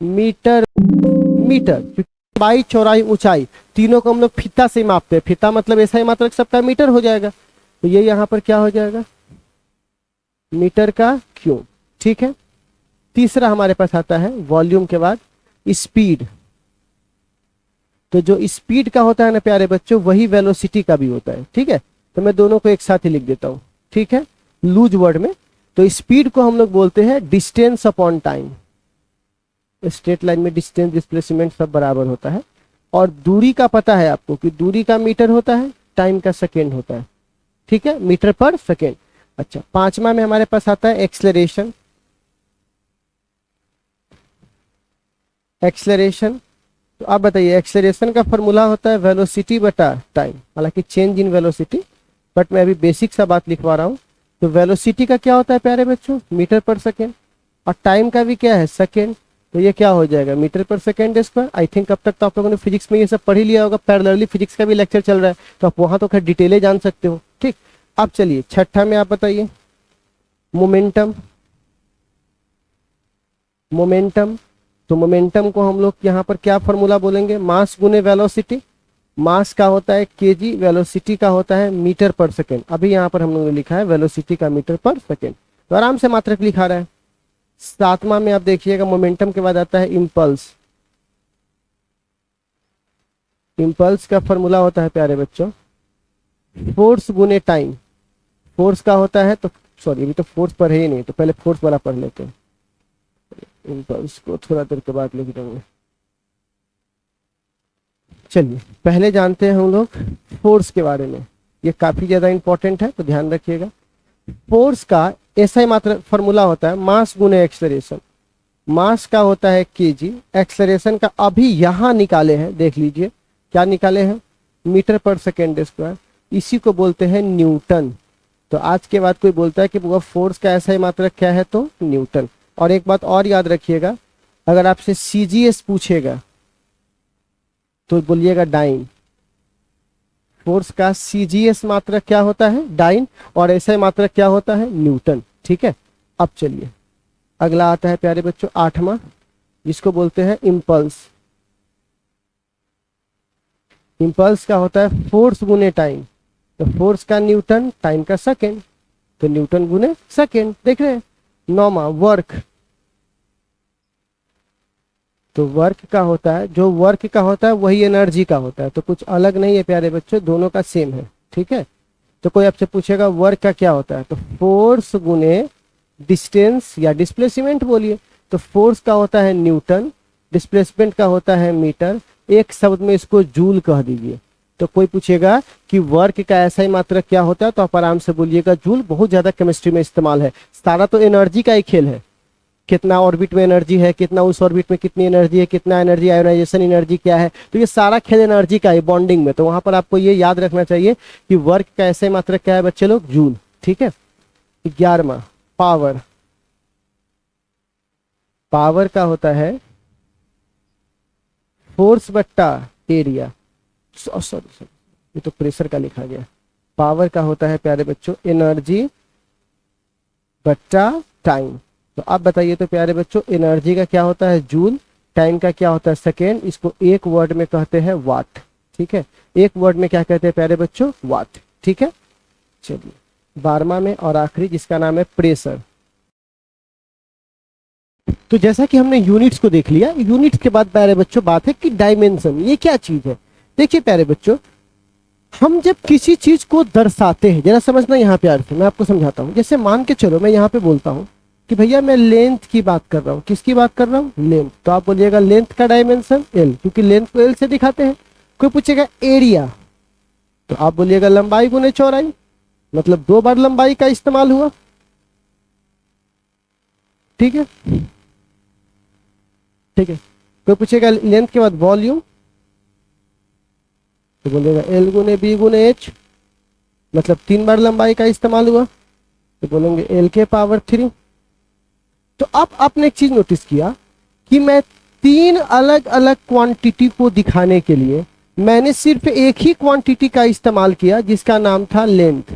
मीटर, मीटर लंबाई चौड़ाई ऊंचाई तीनों को हम लोग फीता से मापते हैं। फीता मतलब ऐसा ही मात्रक सबका मीटर हो जाएगा। तो ये यहाँ पर क्या हो जाएगा, मीटर का क्यूब। ठीक है। तीसरा हमारे पास आता है वॉल्यूम के बाद स्पीड। तो जो स्पीड का होता है ना प्यारे बच्चों, वही वेलोसिटी का भी होता है। ठीक है। तो मैं दोनों को एक साथ ही लिख देता हूं, ठीक है, लूज वर्ड में। तो स्पीड को हम लोग बोलते हैं distance upon time. Straight line में डिस्टेंस डिस्प्लेसमेंट सब बराबर होता है। और दूरी का पता है आपको कि दूरी का मीटर होता है, टाइम का सेकेंड होता है। ठीक है, मीटर पर सेकेंड। अच्छा, पांचवा में हमारे पास आता है एक्सलरेशन। एक्सलरेशन, तो आप बताइए एक्सलरेशन का फॉर्मूला होता है वेलोसिटी बटा टाइम, हालांकि चेंज इन वेलोसिटी, बट मैं अभी बेसिक सा बात लिखवा रहा हूँ। तो वेलोसिटी का क्या होता है प्यारे बच्चों, मीटर पर सेकेंड, और टाइम का भी क्या है, सेकेंड। तो ये क्या हो जाएगा, मीटर पर सेकेंड स्क्वायर। आई थिंक अब तक तो आप लोगों ने फिजिक्स में ये सब पढ़ ही लिया होगा, पैरेलली फिजिक्स का भी लेक्चर चल रहा है, तो आप वहां तो खैर डिटेले जान सकते हो। ठीक, अब चलिए छठा में आप बताइए मोमेंटम। मोमेंटम, तो मोमेंटम को हम लोग यहाँ पर क्या फॉर्मूला बोलेंगे, मास गुने वेलोसिटी। मास का होता है केजी, वेलोसिटी का होता है मीटर पर सेकेंड। अभी यहाँ पर हम लोगों ने लिखा है वेलोसिटी का मीटर पर सेकेंड, तो आराम से मात्रक लिखा रहा है। सातवां में आप देखिएगा मोमेंटम के बाद आता है इम्पल्स। इम्पल्स का फॉर्मूला होता है प्यारे बच्चों फोर्स गुने टाइम। फोर्स का होता है, तो सॉरी अभी तो फोर्स पढ़े ही नहीं, तो पहले फोर्स वाला पढ़ लेते हैं। इम्पल्स को थोड़ा देर के बाद लिख देंगे। चलिए पहले जानते हैं हम लोग फोर्स के बारे में, ये काफी ज्यादा इंपॉर्टेंट है, तो ध्यान रखिएगा। फोर्स का ऐसा ही मात्र फॉर्मूला होता है मास गुने एक्सलरेशन। मास का होता है केजी, एक्सलरेशन का अभी यहां निकाले हैं, देख लीजिए क्या निकाले हैं, मीटर पर सेकेंड स्क्वायर। इसी को बोलते हैं न्यूटन। तो आज के बाद कोई बोलता है कि वो फोर्स का ऐसा ही मात्रक क्या है, तो न्यूटन। और एक बात और याद रखिएगा, अगर आपसे सीजीएस पूछेगा तो बोलिएगा डाइन। फोर्स का सीजीएस मात्रक क्या होता है, डाइन, और ऐसा ही मात्रक क्या होता है, न्यूटन। ठीक है। अब चलिए अगला आता है प्यारे बच्चों आठवां, जिसको बोलते हैं इम्पल्स। इम्पल्स का होता है फोर्स गुने टाइम। तो फोर्स का न्यूटन, टाइम का सेकेंड, तो न्यूटन गुने सेकेंड। देख रहे हैं। नौवां वर्क। तो वर्क का होता है, जो वर्क का होता है वही एनर्जी का होता है, तो कुछ अलग नहीं है प्यारे बच्चों, दोनों का सेम है। ठीक है। तो कोई आपसे पूछेगा वर्क का क्या होता है, तो फोर्स गुने डिस्टेंस या डिस्प्लेसमेंट बोलिए। तो फोर्स का होता है न्यूटन, डिस्प्लेसमेंट का होता है मीटर, एक शब्द में इसको जूल कह दीजिए। तो कोई पूछेगा कि वर्क का ऐसा ही मात्रक क्या होता है, तो आप आराम से बोलिएगा जूल। बहुत ज्यादा केमिस्ट्री में इस्तेमाल है, सारा तो एनर्जी का ही खेल है। कितना ऑर्बिट में एनर्जी है, कितना उस ऑर्बिट में कितनी एनर्जी है, कितना एनर्जी आयोनाइजेशन एनर्जी क्या है, तो ये सारा खेल एनर्जी का है, बॉन्डिंग में। तो वहां पर आपको ये याद रखना चाहिए कि वर्क का ऐसे मात्रक क्या है बच्चे लोग, जूल। ठीक है। 11वां पावर। पावर का होता है फोर्स बट्टा एरिया, सॉरी ये तो प्रेशर का लिखा गया। पावर का होता है प्यारे बच्चों एनर्जी बट्टा टाइम। तो आप बताइए तो प्यारे बच्चों एनर्जी का क्या होता है, जूल, टाइम का क्या होता है, सेकेंड। इसको एक वर्ड में कहते हैं वाट। ठीक है, एक वर्ड में क्या कहते हैं प्यारे बच्चों, वाट। ठीक है। चलिए 12वां में और आखिरी, जिसका नाम है प्रेशर। तो जैसा कि हमने यूनिट्स को देख लिया, यूनिट्स के बाद प्यारे बच्चों बात है कि डायमेंशन ये क्या चीज है। देखिए प्यारे बच्चों, हम जब किसी चीज को दर्शाते हैं, जरा समझना यहाँ प्यार से, मैं आपको समझाता हूँ। जैसे मान के चलो मैं यहाँ पे बोलता हूँ कि भैया मैं लेंथ की बात कर रहा हूँ। किसकी बात कर रहा हूँ, लेंथ। तो आप बोलिएगा लेंथ का डायमेंशन एल, क्योंकि लेंथ को एल से दिखाते हैं। कोई पूछेगा एरिया, तो आप बोलिएगा लंबाई गुने चौड़ाई, मतलब 2 बार लंबाई का इस्तेमाल हुआ। ठीक है। ठीक है। कोई पूछेगा लेंथ के बाद वॉल्यूम, तो बोलेगा एल गुने बी गुने एच, मतलब 3 बार लंबाई का इस्तेमाल हुआ, तो बोलेंगे एल के पावर 3। तो अब आपने एक चीज नोटिस किया कि मैं 3 अलग अलग क्वांटिटी को दिखाने के लिए मैंने सिर्फ एक ही क्वांटिटी का इस्तेमाल किया, जिसका नाम था लेंथ।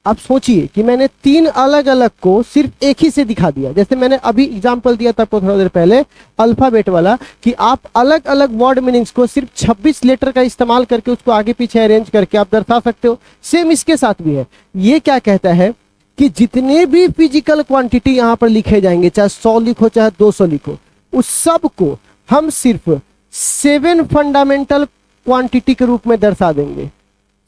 आप सोचिए कि मैंने तीन अलग अलग को सिर्फ एक ही से दिखा दिया। जैसे मैंने अभी एग्जांपल दिया था आपको थोड़ा देर पहले अल्फाबेट वाला, कि आप अलग अलग वर्ड मीनिंग्स को सिर्फ 26 लेटर का इस्तेमाल करके उसको आगे पीछे अरेंज करके आप दर्शा सकते हो। सेम इसके साथ भी है। ये क्या कहता है कि जितने भी फिजिकल क्वांटिटी यहां पर लिखे जाएंगे, चाहे 100 लिखो चाहे 200 लिखो, उस सब को हम सिर्फ 7 फंडामेंटल क्वांटिटी के रूप में दर्शा देंगे,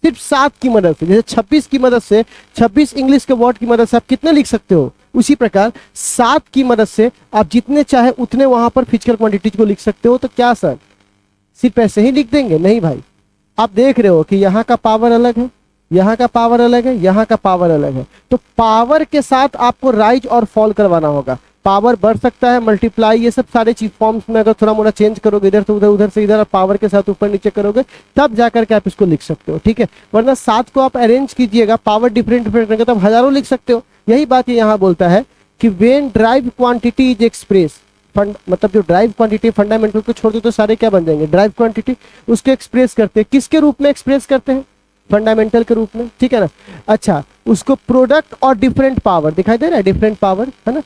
सिर्फ 7 की मदद से। जैसे 26 की मदद से, 26 इंग्लिश के वर्ड की मदद से आप कितने लिख सकते हो, उसी प्रकार 7 की मदद से आप जितने चाहे उतने वहां पर फिजिकल क्वांटिटीज को लिख सकते हो। तो क्या सर सिर्फ ऐसे ही लिख देंगे? नहीं भाई, आप देख रहे हो कि यहाँ का पावर अलग है, यहाँ का पावर अलग है, यहाँ का पावर अलग है। तो पावर के साथ आपको राइज और फॉल करवाना होगा। पावर बढ़ सकता है, मल्टीप्लाई, ये सब सारे चीज फॉर्म्स में अगर थोड़ा मोड़ा चेंज करोगे, इधर से उधर, उधर से इधर, पावर के साथ ऊपर नीचे करोगे, तब जाकर के आप इसको लिख सकते हो। ठीक है, वरना 7 को आप अरेंज कीजिएगा, पावर डिफरेंट डिफरेंट रहेगा, तब हजारों लिख सकते हो। यही बात ये यहाँ बोलता है कि when drive quantity is express, मतलब जो ड्राइव क्वांटिटी फंडामेंटल को छोड़ दो तो सारे क्या बन जाएंगे, ड्राइव क्वांटिटी। उसको एक्सप्रेस करते हैं, किसके रूप में एक्सप्रेस करते हैं? फंडामेंटल के रूप में। ठीक है ना। अच्छा, उसको प्रोडक्ट और डिफरेंट पावर दिखाई दे रहा है, डिफरेंट पावर है ना,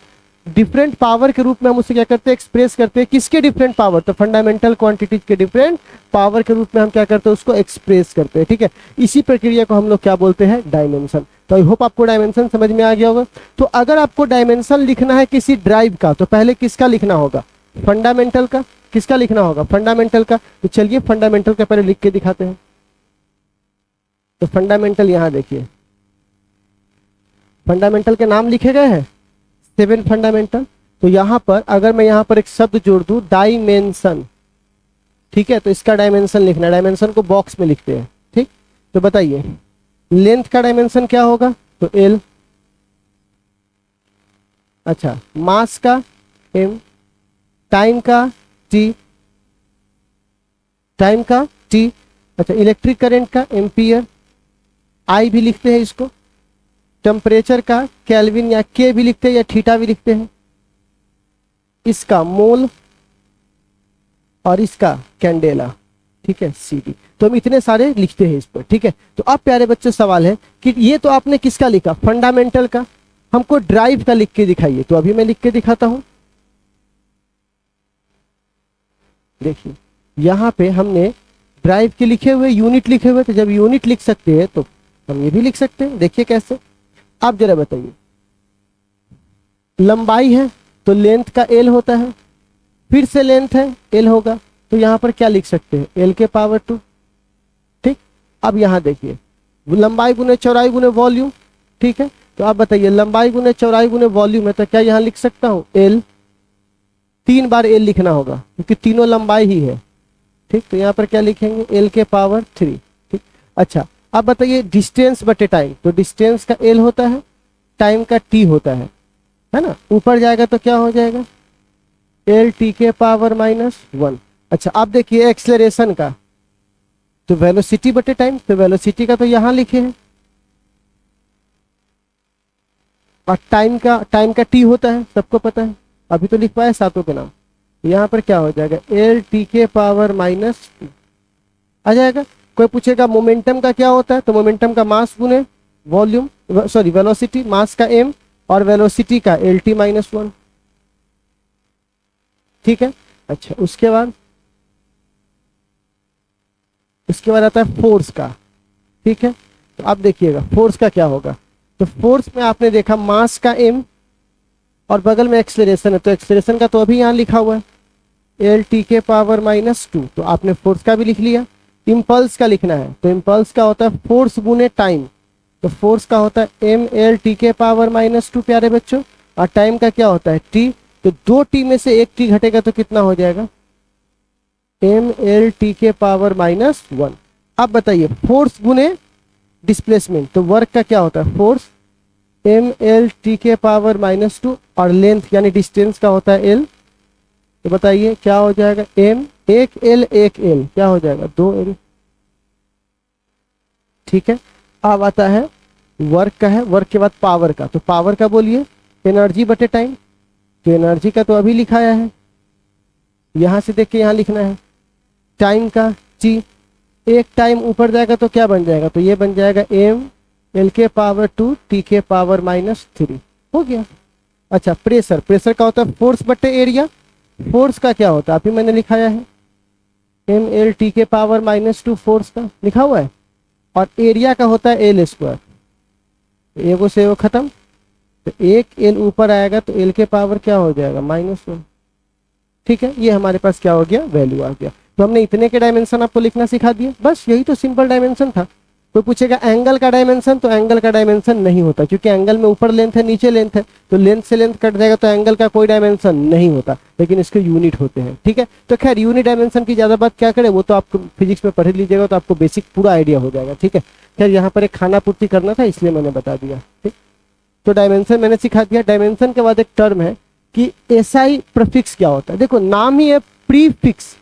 डिफरेंट पावर के रूप में हम उसे क्या करते हैं, एक्सप्रेस करते हैं। किसके डिफरेंट पावर? तो फंडामेंटल क्वांटिटीज के डिफरेंट पावर के रूप में हम क्या करते हैं, उसको एक्सप्रेस करते हैं। ठीक है, इसी प्रक्रिया को हम लोग क्या बोलते हैं, डायमेंशन। तो आई होप आपको डायमेंशन समझ में आ गया होगा। तो अगर आपको डायमेंशन लिखना है किसी ड्राइव का, तो पहले किसका लिखना होगा, फंडामेंटल का। किसका लिखना होगा, फंडामेंटल का। तो चलिए फंडामेंटल का पहले लिख के दिखाते हैं। तो फंडामेंटल यहां देखिए, फंडामेंटल के नाम लिखे गए हैं, 7 फंडामेंटल। तो यहां पर अगर मैं यहां पर एक शब्द जोड़ दूं, डायमेंशन, ठीक है, तो इसका डायमेंशन लिखना है। डायमेंशन को बॉक्स में लिखते हैं। ठीक, तो बताइए लेंथ का डायमेंशन क्या होगा, तो L। अच्छा, मास का M, टाइम का T, टाइम का T। अच्छा, इलेक्ट्रिक करंट का एम्पियर, I भी लिखते हैं इसको। टेम्परेचर का केल्विन या K भी लिखते हैं, या थीटा भी लिखते हैं। इसका मोल और इसका कैंडेला, ठीक है, CD। तो हम इतने सारे लिखते हैं इस पर। ठीक है, तो अब प्यारे बच्चों सवाल है कि ये तो आपने किसका लिखा, फंडामेंटल का, हमको ड्राइव का लिख के दिखाइए। तो अभी मैं लिख के दिखाता हूं। देखिए यहां पे हमने ड्राइव के लिखे हुए, यूनिट लिखे हुए, तो जब यूनिट लिख सकते हैं तो हम ये भी लिख सकते हैं। देखिए कैसे, आप जरा बताइए। लंबाई है तो लेंथ का L होता है, फिर से लेंथ है L होगा, तो यहां पर क्या लिख सकते हैं, L के पावर 2। ठीक, अब यहां देखिए लंबाई गुने चौड़ाई गुने वॉल्यूम। ठीक है, तो आप बताइए लंबाई गुने चौड़ाई गुने वॉल्यूम है, तो क्या यहां लिख सकता हूं L, 3 बार L लिखना होगा क्योंकि तीनों लंबाई ही है। ठीक, तो यहाँ पर क्या लिखेंगे, L के पावर 3। ठीक, अच्छा अब बताइए डिस्टेंस बटे टाइम। तो डिस्टेंस का L होता है, टाइम का T होता है ना। ऊपर जाएगा तो क्या हो जाएगा, L T के पावर -1। अच्छा अब देखिए एक्सेलरेशन का, तो वेलोसिटी बटे टाइम। तो वेलोसिटी का तो यहाँ लिखे हैं, और टाइम का T होता है, सबको पता है, अभी तो लिख पाए सातों के नाम। यहाँ पर क्या हो जाएगा, L T के पावर -2 आ जाएगा। कोई पूछेगा मोमेंटम का क्या होता है, तो मोमेंटम का मास गुने वॉल्यूम, सॉरी वेलोसिटी, मास का M और वेलोसिटी का LT -1। ठीक है, अच्छा उसके बाद आता है फोर्स का। ठीक है, तो आप देखिएगा फोर्स का क्या होगा। तो फोर्स में आपने देखा मास का M और बगल में एक्सेलरेशन है, तो एक्सेलरेशन का तो अभी यहाँ लिखा हुआ है L T के पावर -2। तो आपने फोर्स का भी लिख लिया। इम्पल्स का लिखना है, तो इम्पल्स का होता है फोर्स गुने टाइम। तो फोर्स का होता है M L T के पावर -2 प्यारे बच्चों, और टाइम का क्या होता है T। तो 2 T में से 1 T घटेगा तो कितना हो जाएगा, M L T के पावर -1। अब बताइए फोर्स गुने डिस्प्लेसमेंट, तो वर्क का क्या होता है, फोर्स M L T के पावर -2, और लेंथ यानी डिस्टेंस का होता है L। तो बताइए क्या हो जाएगा, M 1 L 1 L, क्या हो जाएगा 2 L। ठीक है, अब आता है वर्क का है, वर्क के बाद पावर का। तो पावर का बोलिए एनर्जी बटे टाइम। तो एनर्जी का तो अभी लिखाया है, यहां से देख के यहां लिखना है। टाइम का T, एक टाइम ऊपर जाएगा तो क्या बन जाएगा, तो ये बन जाएगा M एल के पावर 2 टी के पावर -3 हो गया। अच्छा प्रेशर, प्रेशर का होता है फोर्स बटे एरिया। फोर्स का क्या होता है, अभी मैंने लिखाया है एम एल टी के पावर -2 फोर्स का लिखा हुआ है। और एरिया का होता है एल स्क्वायर। एगो से वो खत्म, तो एक एल ऊपर आएगा तो एल के पावर क्या हो जाएगा -1। ठीक है, ये हमारे पास क्या हो गया, वैल्यू आ गया। तो हमने इतने के डायमेंशन आपको लिखना सिखा दिए, बस यही तो सिंपल डायमेंशन था। कोई पूछेगा एंगल का डायमेंशन, तो एंगल का डायमेंशन नहीं होता, क्योंकि एंगल में ऊपर लेंथ है नीचे लेंथ है, तो लेंथ से लेंथ कट जाएगा तो एंगल का कोई डायमेंशन नहीं होता, लेकिन इसके यूनिट होते हैं। ठीक है, तो खैर यूनिट डायमेंशन की ज्यादा बात क्या करें, वो तो आपको फिजिक्स में पढ़ लीजिएगा तो आपको बेसिक पूरा आइडिया हो जाएगा। ठीक है, खैर यहाँ पर एक खाना पूर्ति करना था इसलिए मैंने बता दिया। ठीक, तो डायमेंशन मैंने सिखा दिया। डायमेंशन के बाद एक टर्म है कि एसआई प्रीफिक्स क्या होता है। देखो नाम ही है प्रीफिक्स।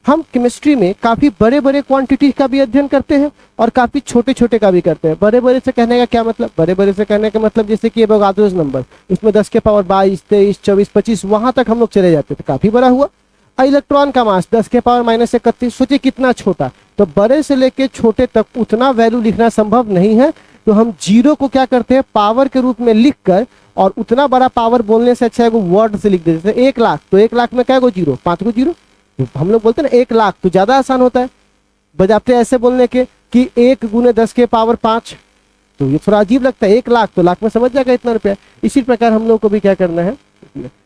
हम केमिस्ट्री में काफी बड़े बड़े क्वांटिटी का भी अध्ययन करते हैं और काफी छोटे छोटे का भी करते हैं। बड़े बड़े से कहने का क्या मतलब, बड़े बड़े से कहने का मतलब जैसे कि एवोगाड्रोस नंबर, इसमें 10 के पावर 22, 23, 24, 25 वहां तक हम लोग चले जाते थे, काफी बड़ा हुआ। इलेक्ट्रॉन का मास 10 के पावर -31, सोचिए कितना छोटा। तो बड़े से लेके छोटे तक उतना वैल्यू लिखना संभव नहीं है, तो हम जीरो को क्या करते हैं पावर के रूप में लिख कर, और उतना बड़ा पावर बोलने से अच्छा है वो वर्ड से लिख देते हैं। 1 लाख, तो 1 लाख में क्या गो जीरो, 5 गो जीरो। हम लोग बोलते हैं ना 1 लाख, तो ज्यादा आसान होता है बजाते ऐसे बोलने के कि 1 × 10 के पावर 5, तो ये थोड़ा अजीब लगता है। 1 लाख, तो लाख में समझ जाएगा इतना रुपया। इसी प्रकार हम लोग को भी क्या करना है,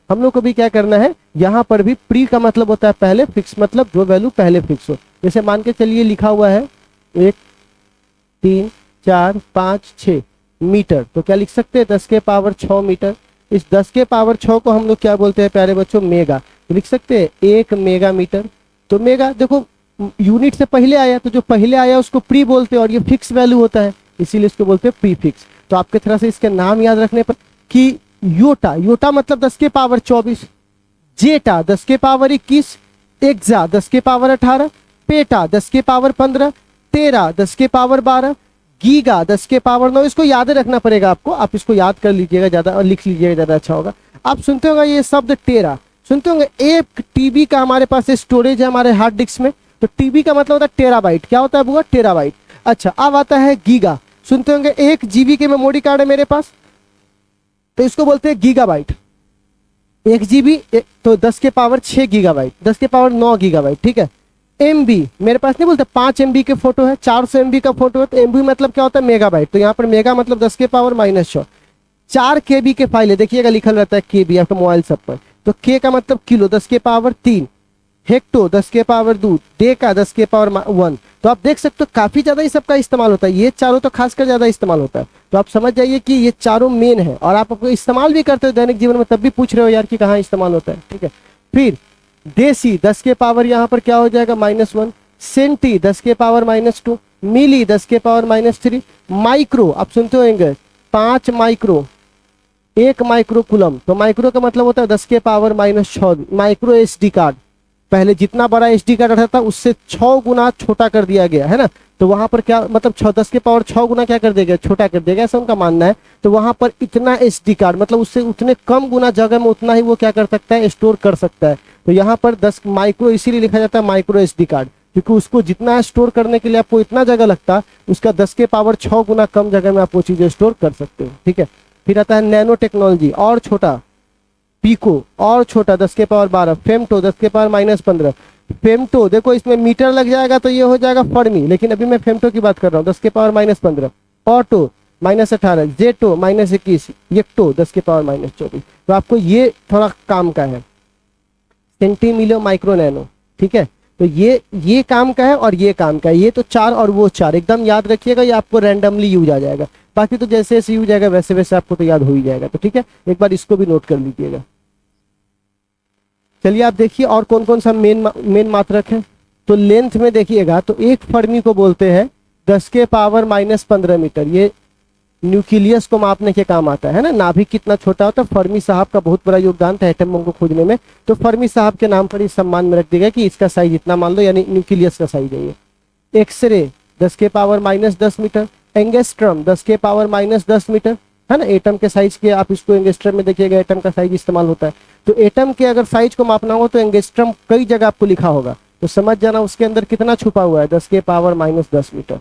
हम लोग को भी क्या करना है, यहाँ पर भी प्री का मतलब होता है पहले, फिक्स मतलब जो वैल्यू पहले फिक्स हो। जैसे मान के चलिए लिखा हुआ है 1, 3, 4, 5, 6 मीटर, तो क्या लिख सकते हैं 10 के पावर 6 मीटर। इस 10 के पावर 6 को हम लोग क्या बोलते हैं प्यारे बच्चों, मेगा। तो लिख सकते हैं 1 मेगा मीटर। तो मेगा देखो यूनिट से पहले आया, तो जो पहले आया उसको प्री बोलते हैं, और ये फिक्स वैल्यू होता है इसीलिए इसको बोलते हैं प्री फिक्स। तो आपके तरह से इसके नाम याद रखने पर कि योटा, योटा मतलब 10 के पावर 24, जेटा 10 के पावर 21, एक्सा 10 के पावर 18, पेटा 10 के पावर 15, टेरा 10 के पावर 12, गीगा 10 के पावर 9। इसको याद रखना पड़ेगा आपको, आप इसको याद कर लीजिएगा ज्यादा और लिख लीजिएगा ज्यादा अच्छा होगा। आप सुनते होंगे ये शब्द टेरा, सुनते होंगे। एक टीबी का हमारे पास स्टोरेज है हमारे हार्ड डिस्क में, तो टीबी का मतलब होता है टेराबाइट। क्या होता है बुआ, टेराबाइट। अच्छा अब आता है गीगा, सुनते होंगे 1 जीबी के मेमोरी कार्ड है मेरे पास, तो इसको बोलते हैं गीगाबाइट। 1 जीबी तो 10 के पावर 6 गीगाबाइट, 10 के पावर 9 गीगाबाइट। ठीक है, एमबी मेरे पास नहीं बोलते 5 एमबी के फोटो है, 400 एमबी का फोटो है, तो एमबी मतलब क्या होता है मेगाबाइट। तो यहाँ पर मेगा मतलब 10 के पावर -6। 4 केबी के फाइल है, देखिएगा लिखल रहता है केबी आपका मोबाइल सब पर। तो के का मतलब किलो 10 के पावर 3, हेक्टो 10 के पावर 2, डेका 10 के पावर 1। तो आप देख सकते हो काफी ज्यादा इस सबका इस्तेमाल होता है, ये चारों तो खासकर ज्यादा इस्तेमाल होता है। तो आप समझ जाइए कि ये चारों मेन है, और आप इस्तेमाल भी करते हो दैनिक जीवन में, तब भी पूछ रहे हो यार कि कहाँ इस्तेमाल होता है। ठीक है, फिर देसी 10 के पावर यहाँ पर क्या हो जाएगा -1, सेंटी 10 के पावर -2, मिली 10 के पावर -3, माइक्रो आप सुनते होंगे 5 माइक्रो, 1 माइक्रो कुलम। तो माइक्रो का मतलब होता है 10 के पावर -6। माइक्रो एसडी कार्ड, पहले जितना बड़ा एसडी कार्ड रहता था उससे 6 गुना छोटा कर दिया गया है ना, तो वहां पर क्या मतलब 10 के पावर 6 गुना क्या कर देगा, छोटा कर देगा, ऐसा उनका मानना है। तो वहां पर इतना एसडी कार्ड मतलब उससे उतने कम गुना जगह में उतना ही वो क्या कर सकता है, स्टोर कर सकता है। तो यहाँ पर 10 माइक्रो इसीलिए लिखा जाता है माइक्रो एसडी कार्ड, क्योंकि उसको जितना स्टोर करने के लिए आपको इतना जगह लगता है, उसका 10 के पावर 6 गुना कम जगह में आप वो चीजें स्टोर कर सकते हो। ठीक है, फिर आता है नैनो टेक्नोलॉजी, और छोटा, पीको और छोटा 10 के पावर 12, फेमटो 10 के पावर -15। फेमटो देखो इसमें मीटर लग जाएगा तो ये हो जाएगा फर्मी, लेकिन अभी मैं फेमटो की बात कर रहा हूँ, 10 के पावर -15। ऑटो -18, जेटो -21, येक्टो 10 के पावर -24। तो आपको ये थोड़ा काम का है, सेंटीमीलो माइक्रो नैनो। ठीक है, तो ये काम का है और ये काम का है, ये तो 4 और वो 4 एकदम याद रखिएगा, ये आपको रैंडमली यूज आ जाएगा। बाकी तो जैसे जैसे यूज आएगा वैसे वैसे आपको तो याद हो ही जाएगा। तो ठीक है, एक बार इसको भी नोट कर लीजिएगा। चलिए आप देखिए और कौन कौन सा मेन मात्रक है। तो लेंथ में देखिएगा तो एक फर्मी को बोलते हैं 10 के पावर -15 मीटर, ये न्यूक्लियस को मापने के काम आता है ना, नाभिक कितना छोटा होता है। फर्मी साहब का बहुत बड़ा योगदान था एटम बम को खोजने में, तो फर्मी साहब के नाम पर इस सम्मान में रख दिया गया कि इसका साइज इतना मान लो, यानी न्यूक्लियस का साइज है ये। एक्सरे 10 के पावर -10 मीटर, एंगस्ट्रम 10 के पावर -10 मीटर है ना। एटम के साइज के आप इसको एंगस्ट्रम में देखिएगा, एटम का साइज इस्तेमाल होता है। तो एटम के अगर साइज को मापना हो तो एंगस्ट्रम कई जगह आपको लिखा होगा, तो समझ जाना उसके अंदर कितना छुपा हुआ है, 10 के पावर -10 मीटर।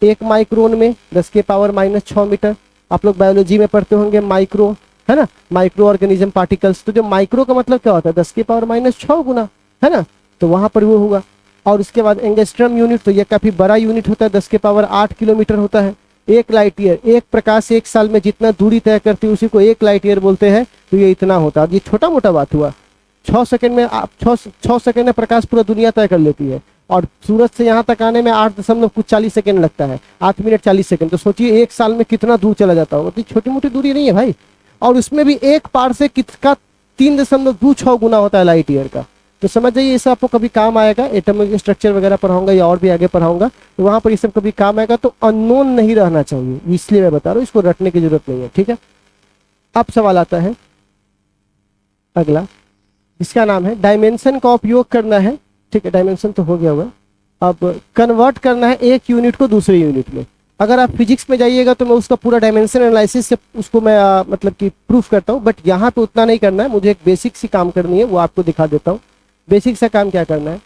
1 माइक्रोन में 10⁻⁻⁶ मीटर। आप लोग बायोलॉजी में पढ़ते होंगे माइक्रो, है ना, माइक्रो ऑर्गेनिज्म पार्टिकल्स। तो जो माइक्रो का मतलब क्या होता है 10⁻⁻⁶ गुना, है ना, तो वहां पर वो होगा। और उसके बाद एंगस्ट्रम यूनिट, तो ये काफी बड़ा यूनिट होता है, 10⁸ किलोमीटर होता है। 1 लाइट ईयर, एक प्रकाश 1 साल में जितना दूरी तय करती है उसी को 1 लाइट ईयर बोलते हैं। तो ये इतना होता है। ये छोटा मोटा बात हुआ। 6 सेकंड में 6 सेकंड में प्रकाश पूरा दुनिया तय कर लेती है, और सूरज से यहाँ तक आने में 8.40 सेकंड लगता है, 8 मिनट 40 सेकंड। तो सोचिए 1 साल में कितना दूर चला जाता होगा। तो छोटी मोटी दूरी नहीं है भाई। और उसमें भी एक पार से किसका 3.26 गुना होता है लाइट ईयर का। तो समझ जाइए, इससे आपको कभी काम आएगा, एटॉमिक स्ट्रक्चर वगैरह पढ़ाऊंगा या और भी आगे पढ़ाऊंगा, तो वहां पर ये सब कभी काम आएगा। तो अननोन नहीं रहना चाहिए, इसलिए मैं बता रहा हूँ, इसको रटने की जरूरत नहीं है, ठीक है। अब सवाल आता है अगला, इसका नाम है डायमेंशन का उपयोग करना है, ठीक है। डायमेंशन तो हो गया हुआ। अब कन्वर्ट करना है एक यूनिट को दूसरे यूनिट में। अगर आप फिजिक्स में जाइएगा तो मैं उसका पूरा डायमेंशन एनालिसिस से उसको मैं मतलब कि प्रूफ करता हूँ, बट यहाँ पे उतना नहीं करना है। मुझे एक बेसिक सी काम करनी है, वो आपको दिखा देता हूँ। बेसिक सा काम क्या करना है,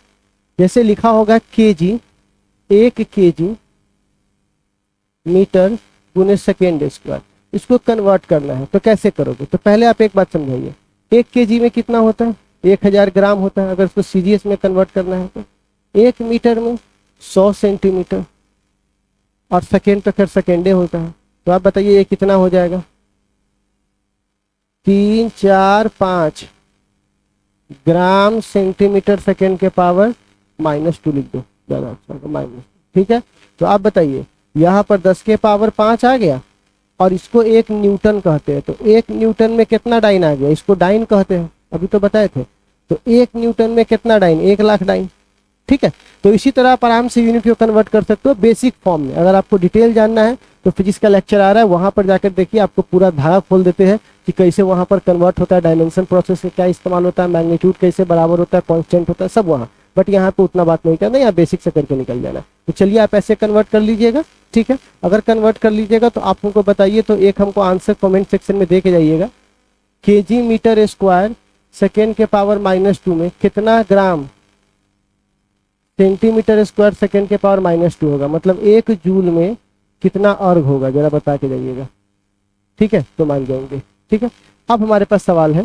जैसे लिखा होगा केजी, 1 केजी मीटर गुने सेकेंड स्क्वायर, इसको कन्वर्ट करना है। तो कैसे करोगे, तो पहले आप एक बात समझाइए, 1 केजी में कितना होता है, 1000 ग्राम होता है। अगर इसको सीजीएस में कन्वर्ट करना है तो 1 मीटर में 100 सेंटीमीटर, और सेकेंड तो खैर सेकेंडे होता है। तो आप बताइए ये कितना हो जाएगा, 3, 4, 5 ग्राम सेंटीमीटर सेकेंड के पावर -2 लिख दो, ज़्यादा अच्छा होगा, माइनस, ठीक है। तो आप बताइए यहाँ पर 10 के पावर 5 आ गया, और इसको 1 न्यूटन कहते हैं। तो 1 न्यूटन में कितना डाइन आ गया, इसको डाइन कहते हैं, अभी तो बताए थे। तो 1 न्यूटन में कितना डाइन, 1 लाख डाइन, ठीक है। तो इसी तरह आप आराम से यूनिट को कन्वर्ट कर सकते हो बेसिक फॉर्म में। अगर आपको डिटेल जानना है तो फिजिक्स का लेक्चर आ रहा है, वहां पर जाकर देखिए, आपको पूरा धागा खोल देते हैं कि कैसे वहां पर कन्वर्ट होता है, डायमेंशन प्रोसेस से क्या इस्तेमाल होता है, मैग्नीट्यूड कैसे बराबर होता है, कांस्टेंट होता है, सब वहाँ। बट यहाँ पे उतना बात नहीं करना, यहाँ बेसिक से करके निकल जाना। तो चलिए आप ऐसे कन्वर्ट कर लीजिएगा, ठीक है। अगर कन्वर्ट कर लीजिएगा तो आप हमको बताइए, तो एक हमको आंसर कमेंट सेक्शन में दे के जाइएगा। केजी मीटर स्क्वायर सेकेंड के पावर -2 में कितना ग्राम सेंटीमीटर स्क्वायर सेकेंड के पावर -2 होगा, मतलब 1 जूल में कितना अर्ग होगा, जरा बता के जाइएगा, ठीक है। तो मान जाएंगे, ठीक है। अब हमारे पास सवाल है,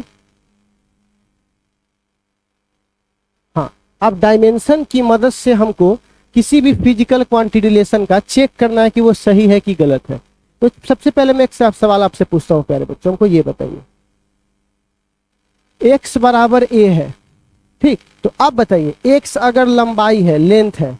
हाँ, अब डायमेंशन की मदद से हमको किसी भी फिजिकल क्वांटिटी रिलेशन का चेक करना है कि वो सही है कि गलत है। तो सबसे पहले मैं एक सवाल आपसे पूछता हूँ प्यारे बच्चों, हमको ये बताइए, x बराबर a है, ठीक। तो अब बताइए x अगर लंबाई है, लेंथ है,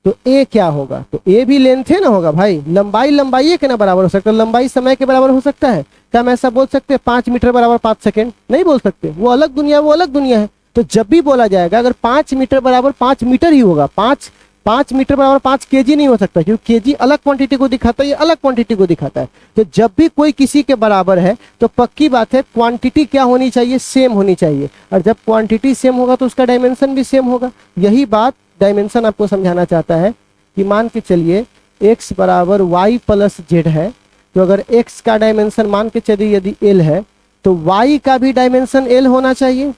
तो a क्या होगा, तो a भी लेंथ है ना होगा भाई। लंबाई लंबाई के ना बराबर हो सकता है, लंबाई समय के बराबर हो सकता है। क्या हम ऐसा बोल सकते हैं 5 मीटर बराबर 5 सेकेंड, नहीं बोल सकते, वो अलग दुनिया, वो अलग दुनिया है। तो जब भी बोला जाएगा अगर 5 मीटर बराबर 5 मीटर ही होगा, 5 मीटर बराबर 5 केजी नहीं हो सकता, क्योंकि केजी अलग क्वांटिटी को दिखाता है, ये अलग क्वांटिटी को दिखाता है। तो जब भी कोई किसी के बराबर है तो पक्की बात है क्वांटिटी क्या होनी चाहिए, सेम होनी चाहिए। और जब क्वांटिटी सेम होगा तो उसका डायमेंशन भी सेम होगा। यही बात डायमेंशन आपको समझाना चाहता है कि मान के चलिए x बराबर y प्लस z है, तो अगर x का डायमेंशन मान के चलिए यदि l है, तो y का भी डायमेंशन l होना चाहिए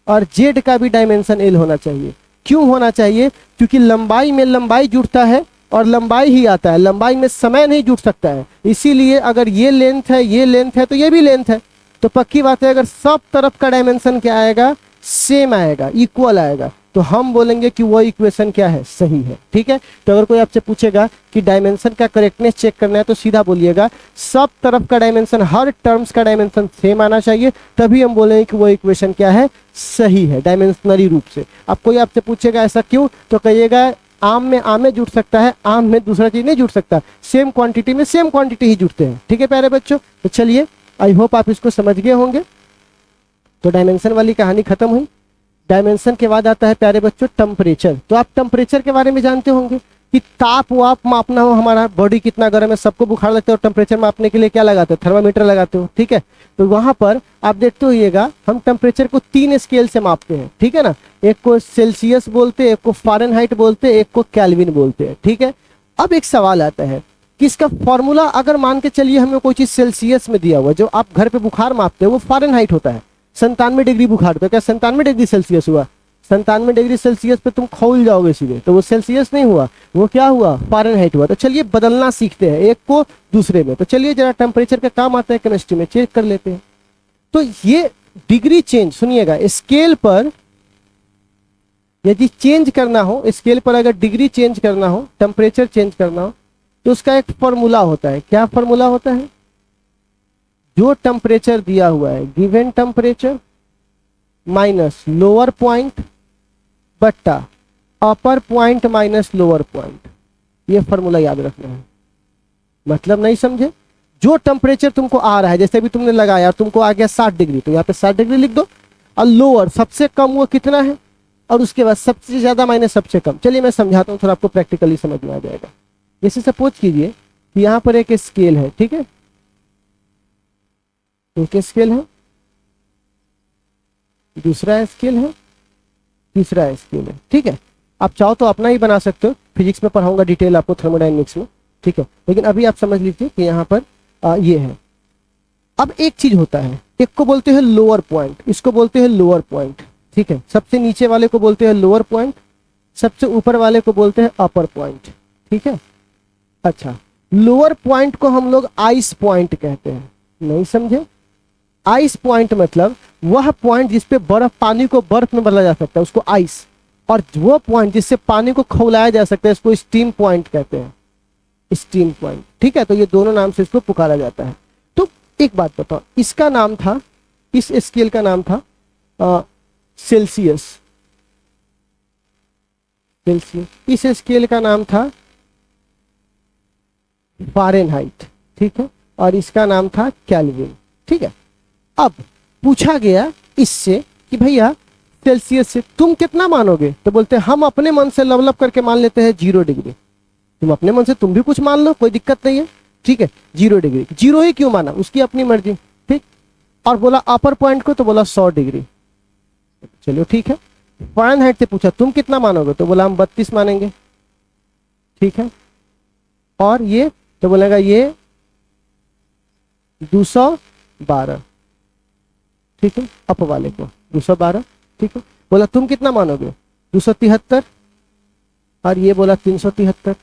और z का भी डायमेंशन l होना चाहिए। क्यों होना चाहिए, क्योंकि लंबाई में लंबाई जुड़ता है और लंबाई ही आता है, लंबाई में समय नहीं जुड़ सकता है। इसीलिए अगर ये लेंथ है, ये लेंथ है, तो ये भी लेंथ है। तो पक्की बात है अगर सब तरफ का डायमेंशन क्या आएगा, सेम आएगा, इक्वल आएगा, तो हम बोलेंगे कि वो इक्वेशन क्या है, सही है, ठीक है। तो अगर कोई आपसे पूछेगा कि डायमेंशन का करेक्टनेस चेक करना है, तो सीधा बोलिएगा सब तरफ का डायमेंशन, हर टर्म्स का डायमेंशन सेम आना चाहिए, तभी हम बोलेंगे कि वो इक्वेशन क्या है, सही है डायमेंशनरी रूप से। अब कोई आपसे पूछेगा ऐसा क्यों, तो कहिएगा आम में आमे जुड़ सकता है, आम में दूसरा चीज नहीं जुड़ सकता, सेम क्वांटिटी में सेम क्वांटिटी ही जुड़ते हैं, ठीक है प्यारे बच्चों। तो चलिए, आई होप आप इसको समझ गए होंगे। तो डायमेंशन वाली कहानी खत्म हुई। डायमेंशन के बाद आता है प्यारे बच्चों टेम्परेचर। तो आप टेम्परेचर के बारे में जानते होंगे कि ताप वाप मापना हो, हमारा बॉडी कितना गर्म है, सबको बुखार लगता है, और टेम्परेचर मापने के लिए क्या लगाते हो, थर्मामीटर लगाते हो, ठीक है। तो वहां पर आप देखते होइएगा हम टेम्परेचर को 3 स्केल से मापते हैं, ठीक है ना। एक को सेल्सियस बोलते हैं, एक को फ़ारेनहाइट बोलते हैं, एक को केल्विन बोलते हैं, ठीक है। अब एक सवाल आता है कि इसका फॉर्मूला, अगर मान के चलिए हमें कोई चीज सेल्सियस में दिया हुआ, जो आप घर पे बुखार मापते हैं वो फ़ारेनहाइट होता है, 97 डिग्री बुखार, तो क्या 97 डिग्री सेल्सियस हुआ, 97 डिग्री सेल्सियस पे तुम खौल जाओगे सीधे, तो वो सेल्सियस नहीं हुआ, वो क्या हुआ, फ़ारेनहाइट हुआ। तो चलिए बदलना सीखते हैं एक को दूसरे में। तो चलिए जरा टेम्परेचर का काम आता है केमिस्ट्री में, चेक कर लेते हैं। तो ये डिग्री चेंज, सुनिएगा, स्केल पर यदि चेंज करना हो, स्केल पर अगर डिग्री चेंज करना हो, टेम्परेचर चेंज करना हो, तो उसका एक फॉर्मूला होता है। क्या फॉर्मूला होता है? जो टेम्परेचर दिया हुआ है, given temperature minus lower point बट्टा अपर पॉइंट माइनस लोअर पॉइंट, ये फॉर्मूला याद रखना है। मतलब नहीं समझे? जो टेम्परेचर तुमको आ रहा है, जैसे भी तुमने लगाया, तुमको आ गया 60 डिग्री, तो यहाँ पे 60 डिग्री लिख दो, और लोअर सबसे कम वो कितना है, और उसके बाद सबसे ज्यादा माइनस सबसे कम। चलिए मैं समझाता हूँ, थोड़ा आपको प्रैक्टिकली समझ में आ जाएगा। जैसे सपोज कीजिए कि यहाँ पर एक स्केल है, ठीक है, एक स्केल है, दूसरा स्केल है, तीसरा स्केल है, ठीक है। आप चाहो तो अपना ही बना सकते हो, फिजिक्स में पढ़ाऊंगा डिटेल आपको थर्मोडायनेमिक्स में, ठीक है, लेकिन अभी आप समझ लीजिए कि यहाँ पर ये है। अब एक चीज होता है, एक को बोलते हैं लोअर पॉइंट, इसको बोलते हैं लोअर पॉइंट, ठीक है। सबसे नीचे वाले को बोलते हैं लोअर पॉइंट, सबसे ऊपर वाले को बोलते हैं अपर पॉइंट, ठीक है। अच्छा, लोअर पॉइंट को हम लोग आइस पॉइंट कहते हैं। नहीं समझे? आइस पॉइंट मतलब वह पॉइंट जिसपे बर्फ, पानी को बर्फ में बदला जा सकता है, उसको आइस। और वो पॉइंट जिससे पानी को खौलाया जा सकता है, इसको स्टीम पॉइंट कहते हैं, स्टीम पॉइंट, ठीक है। तो ये दोनों नाम से इसको पुकारा जाता है। तो एक बात बताओ, इसका नाम था, इस स्केल का नाम था सेल्सियस, सेल्सियस। इस स्केल का नाम था फ़ारेनहाइट, ठीक है, और इसका नाम था केल्विन, ठीक है। अब पूछा गया इससे कि भैया सेल्सियस से तुम कितना मानोगे, तो बोलते हैं हम अपने मन से लवलप करके मान लेते हैं 0 डिग्री। तुम अपने मन से तुम भी कुछ मान लो, कोई दिक्कत नहीं है, ठीक है। 0 डिग्री, 0 ही क्यों माना, उसकी अपनी मर्जी, ठीक। और बोला अपर पॉइंट को, तो बोला 100 डिग्री। चलो ठीक है। फ़ारेनहाइट से पूछा तुम कितना मानोगे, तो बोला हम 32 मानेंगे, ठीक है। और ये, तो बोलेगा ये 212, ठीक है, अप वाले को 212, ठीक है। बोला तुम कितना मानोगे, 273, और ये बोला 373,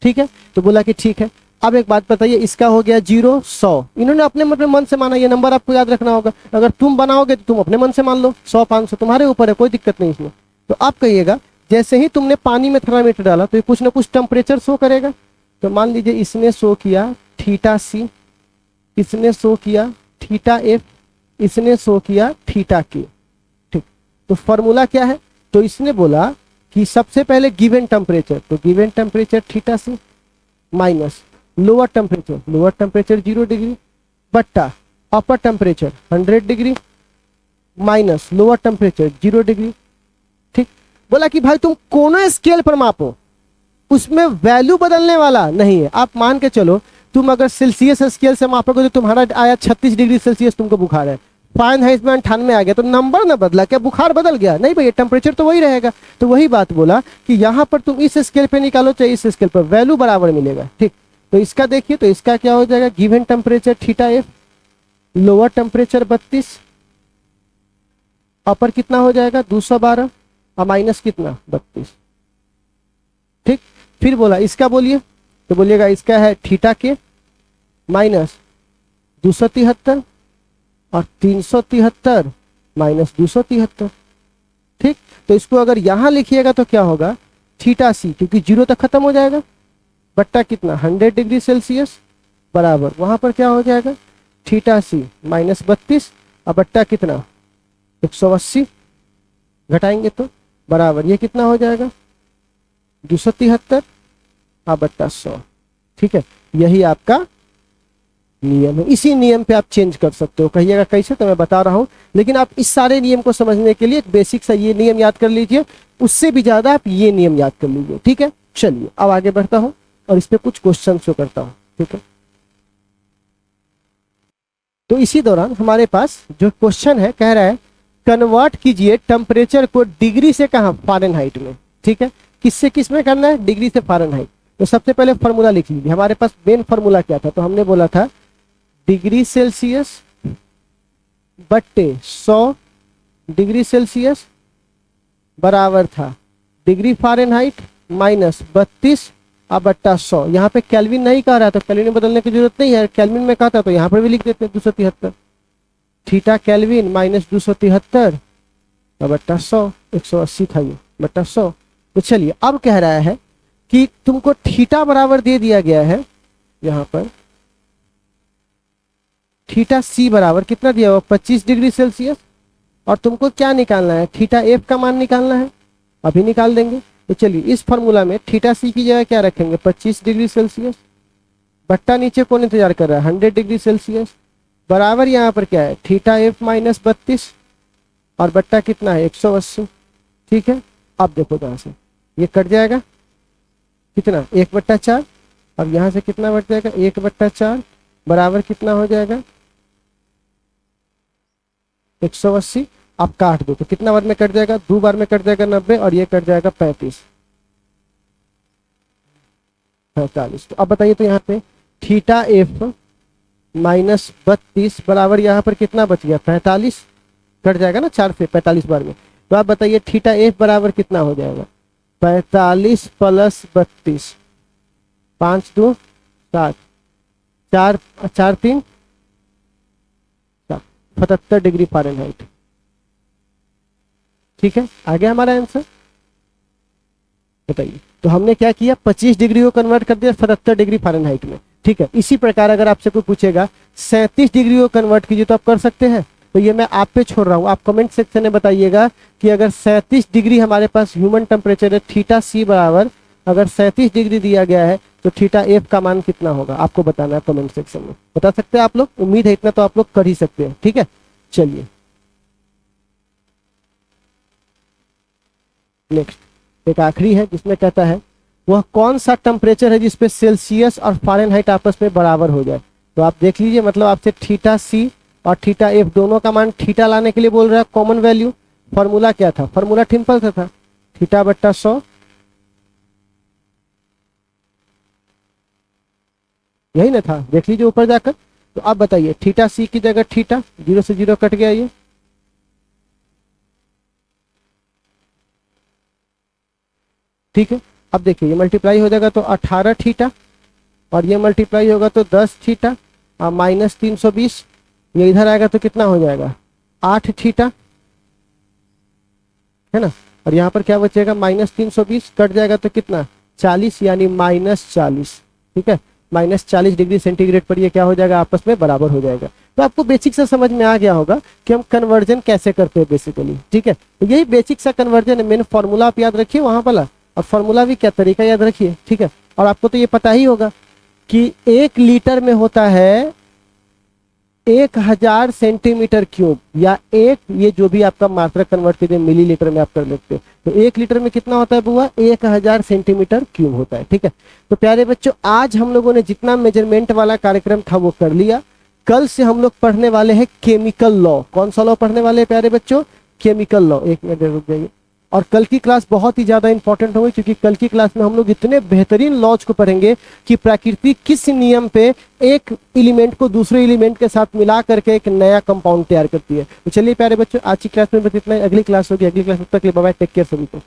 ठीक है। तो बोला कि ठीक है। अब एक बात बताइए, इसका हो गया 0, 100, इन्होंने अपने मन से माना, ये नंबर आपको याद रखना होगा। अगर तुम बनाओगे तो तुम अपने मन से मान लो, 100, 500 तुम्हारे ऊपर है, कोई दिक्कत नहीं इसमें। तो आप कहिएगा, जैसे ही तुमने पानी में थर्मामीटर डाला तो ये कुछ ना कुछ टेम्परेचर शो करेगा। तो मान लीजिए इसने शो किया θc, इसने शो किया θf, इसने शो किया θk, ठीक। तो फॉर्मूला क्या है, तो इसने बोला कि सबसे पहले गिवन टेम्परेचर, तो given temperature θc minus lower temperature 0 degree बट्टा upper temperature 100 degree minus lower temperature 0 degree, ठीक। बोला कि भाई तुम कोनो स्केल पर मापो, उसमें वैल्यू बदलने वाला नहीं है। आप मान के चलो, तुम अगर सेल्सियस स्केल से मापोगे तो तुम्हारा आया 36 डिग्री सेल्सियस, तुमको बुखार है। फ़ारेनहाइट में 98 आ गया, तो नंबर ना बदला, क्या बुखार बदल गया? नहीं भैया, टेम्परेचर तो वही रहेगा। तो वही बात बोला कि यहाँ पर तुम इस स्केल पे निकालो चाहे इस स्केल पर, वैल्यू बराबर मिलेगा, ठीक। तो इसका देखिए, तो इसका क्या हो जाएगा, given temperature θf, lower temperature 32, अपर कितना हो जाएगा 212, और माइनस कितना 32, ठीक। फिर बोला इसका बोलिए, तो बोलिएगा इसका है θk माइनस 273 और 373 माइनस 273, ठीक। तो इसको अगर यहां लिखिएगा तो क्या होगा, θc, क्योंकि 0 तक खत्म हो जाएगा, बट्टा कितना 100 डिग्री सेल्सियस बराबर, वहां पर क्या हो जाएगा θc माइनस 32 और बट्टा कितना 180, घटाएंगे तो बराबर ये कितना हो जाएगा 273 और बट्टा 100, ठीक है। यही आपका नियम है। इसी नियम पे आप चेंज कर सकते हो। कहिएगा कैसे, तो मैं बता रहा हूं, लेकिन आप इस सारे नियम को समझने के लिए एक बेसिक सा ये नियम याद कर लीजिए, उससे भी ज्यादा आप ये नियम याद कर लीजिए, ठीक है। चलिए अब आगे बढ़ता हूं और इस पे कुछ क्वेश्चन शो करता हूं, ठीक है। तो इसी दौरान हमारे पास जो क्वेश्चन है, कह रहा है कन्वर्ट कीजिए टेम्परेचर को डिग्री से, कहां, फ़ारेनहाइट में, ठीक है। किससे किस में करना है, डिग्री से फ़ारेनहाइट। तो सबसे पहले फॉर्मूला लिख लीजिए। हमारे पास मेन फॉर्मूला क्या था, तो हमने बोला था डिग्री सेल्सियस बट्टे 100 डिग्री सेल्सियस बराबर था डिग्री फ़ारेनहाइट माइनस 32 अब बट्टा 100। यहाँ पे केल्विन नहीं कह रहा तो केल्विन में बदलने की जरूरत नहीं है, केल्विन में कहता तो यहाँ पर भी लिख देते हैं 273 थीटा केल्विन माइनस 273 बट्टा 100, 180 था ये बट्टा 100। तो चलिए अब कह रहा है कि तुमको थीटा बराबर दे दिया गया है, यहाँ पर थीटा सी बराबर कितना दिया हुआ 25 डिग्री सेल्सियस, और तुमको क्या निकालना है, थीटा एफ का मान निकालना है, अभी निकाल देंगे। तो चलिए इस फॉर्मूला में थीटा सी की जगह क्या रखेंगे 25 डिग्री सेल्सियस, बट्टा नीचे कौन इंतजार कर रहा है 100 डिग्री सेल्सियस, बराबर यहाँ पर क्या है थीटा एफ माइनस 32 और बट्टा कितना है 180। ठीक है, अब देखो यहाँ से ये कट जाएगा कितना 1/4, अब यहाँ से कितना बच जाएगा 1/4 बराबर कितना हो जाएगा 180। अब काट दो तो कितना बार में कट जाएगा, 2 बार में कट जाएगा 90 और ये कट जाएगा 45। तो अब बताइए तो यहाँ पे थीटा एफ माइनस 32 बराबर यहाँ पर कितना बच गया 45, कट जाएगा ना 4 से 45 बार में। तो आप बताइए थीटा एफ बराबर कितना हो जाएगा 45 प्लस 32, 5 2 7, 4 4 3 77 डिग्री फ़ारेनहाइट। ठीक है, आ गया हमारा आंसर। बताइए तो हमने क्या किया 25 डिग्री को कन्वर्ट कर दिया 77 डिग्री फ़ारेनहाइट में। ठीक है, इसी प्रकार अगर आपसे कोई पूछेगा 37 डिग्री को कन्वर्ट कीजिए तो आप कर सकते हैं, तो ये मैं आप पे छोड़ रहा हूँ, आप कमेंट सेक्शन में बताइएगा कि अगर 37 डिग्री हमारे पास ह्यूमन टेम्परेचर है, थीटा सी बराबर अगर 37 डिग्री दिया गया है तो थीटा एफ का मान कितना होगा आपको बताना है कमेंट सेक्शन में। बता सकते हैं आप लोग, उम्मीद है इतना तो आप लोग कर ही सकते हैं। ठीक है, चलिए नेक्स्ट एक आखिरी है जिसमें कहता है वह कौन सा टेम्परेचर है जिसपे सेल्सियस और फ़ारेनहाइट आपस में बराबर हो जाए। तो आप देख लीजिए, मतलब आपसे थीटा सी और थीटा एफ दोनों का मान थीटा लाने के लिए बोल रहा है कॉमन वैल्यू। फॉर्मूला क्या था, फॉर्मूला सिंपल सा था थीटा बट्टा 100, यही ना था, देख लीजिए ऊपर जाकर। तो आप बताइए थीटा सी की जगह थीटा 0 से 0 कट गया ये, ठीक है। अब देखिए ये मल्टीप्लाई हो जाएगा तो 18 थीटा और ये मल्टीप्लाई होगा तो 10 थीटा और माइनस 320, ये इधर आएगा तो कितना हो जाएगा 8 थीटा, है ना। और यहाँ पर क्या बचेगा माइनस 320 कट जाएगा तो कितना 40 यानी -40। ठीक है, -40 डिग्री सेंटीग्रेड पर ये क्या हो जाएगा आपस में बराबर हो जाएगा। तो आपको बेसिक सा समझ में आ गया होगा कि हम कन्वर्जन कैसे करते हैं बेसिकली। ठीक है, तो यही बेसिक सा कन्वर्जन है, मेन फॉर्मूला आप याद रखिए वहां वाला, और फॉर्मूला भी क्या तरीका याद रखिए। ठीक है, और आपको तो ये पता ही होगा कि 1 लीटर में होता है 1000 सेंटीमीटर क्यूब, या एक ये जो भी आपका मात्रा कन्वर्ट कीजिए मिलीलीटर में आप कर लेते हैं, तो 1 लीटर में कितना होता है बुआ 1000 सेंटीमीटर क्यूब होता है। ठीक है, तो प्यारे बच्चों आज हम लोगों ने जितना मेजरमेंट वाला कार्यक्रम था वो कर लिया। कल से हम लोग पढ़ने वाले हैं केमिकल लॉ। कौन सा लॉ पढ़ने वाले हैं प्यारे बच्चों, केमिकल लॉ। एक मिनट रुक जाइए, और कल की क्लास बहुत ही ज़्यादा इंपॉर्टेंट होगी क्योंकि कल की क्लास में हम लोग इतने बेहतरीन लॉज को पढ़ेंगे कि प्रकृति किस नियम पे एक एलिमेंट को दूसरे एलिमेंट के साथ मिला करके एक नया कंपाउंड तैयार करती है। तो चलिए प्यारे बच्चों आज की क्लास में बस इतना ही, अगली क्लास होगी, अगली क्लास तक के लिए बाय बाय, टेक केयर सभी को।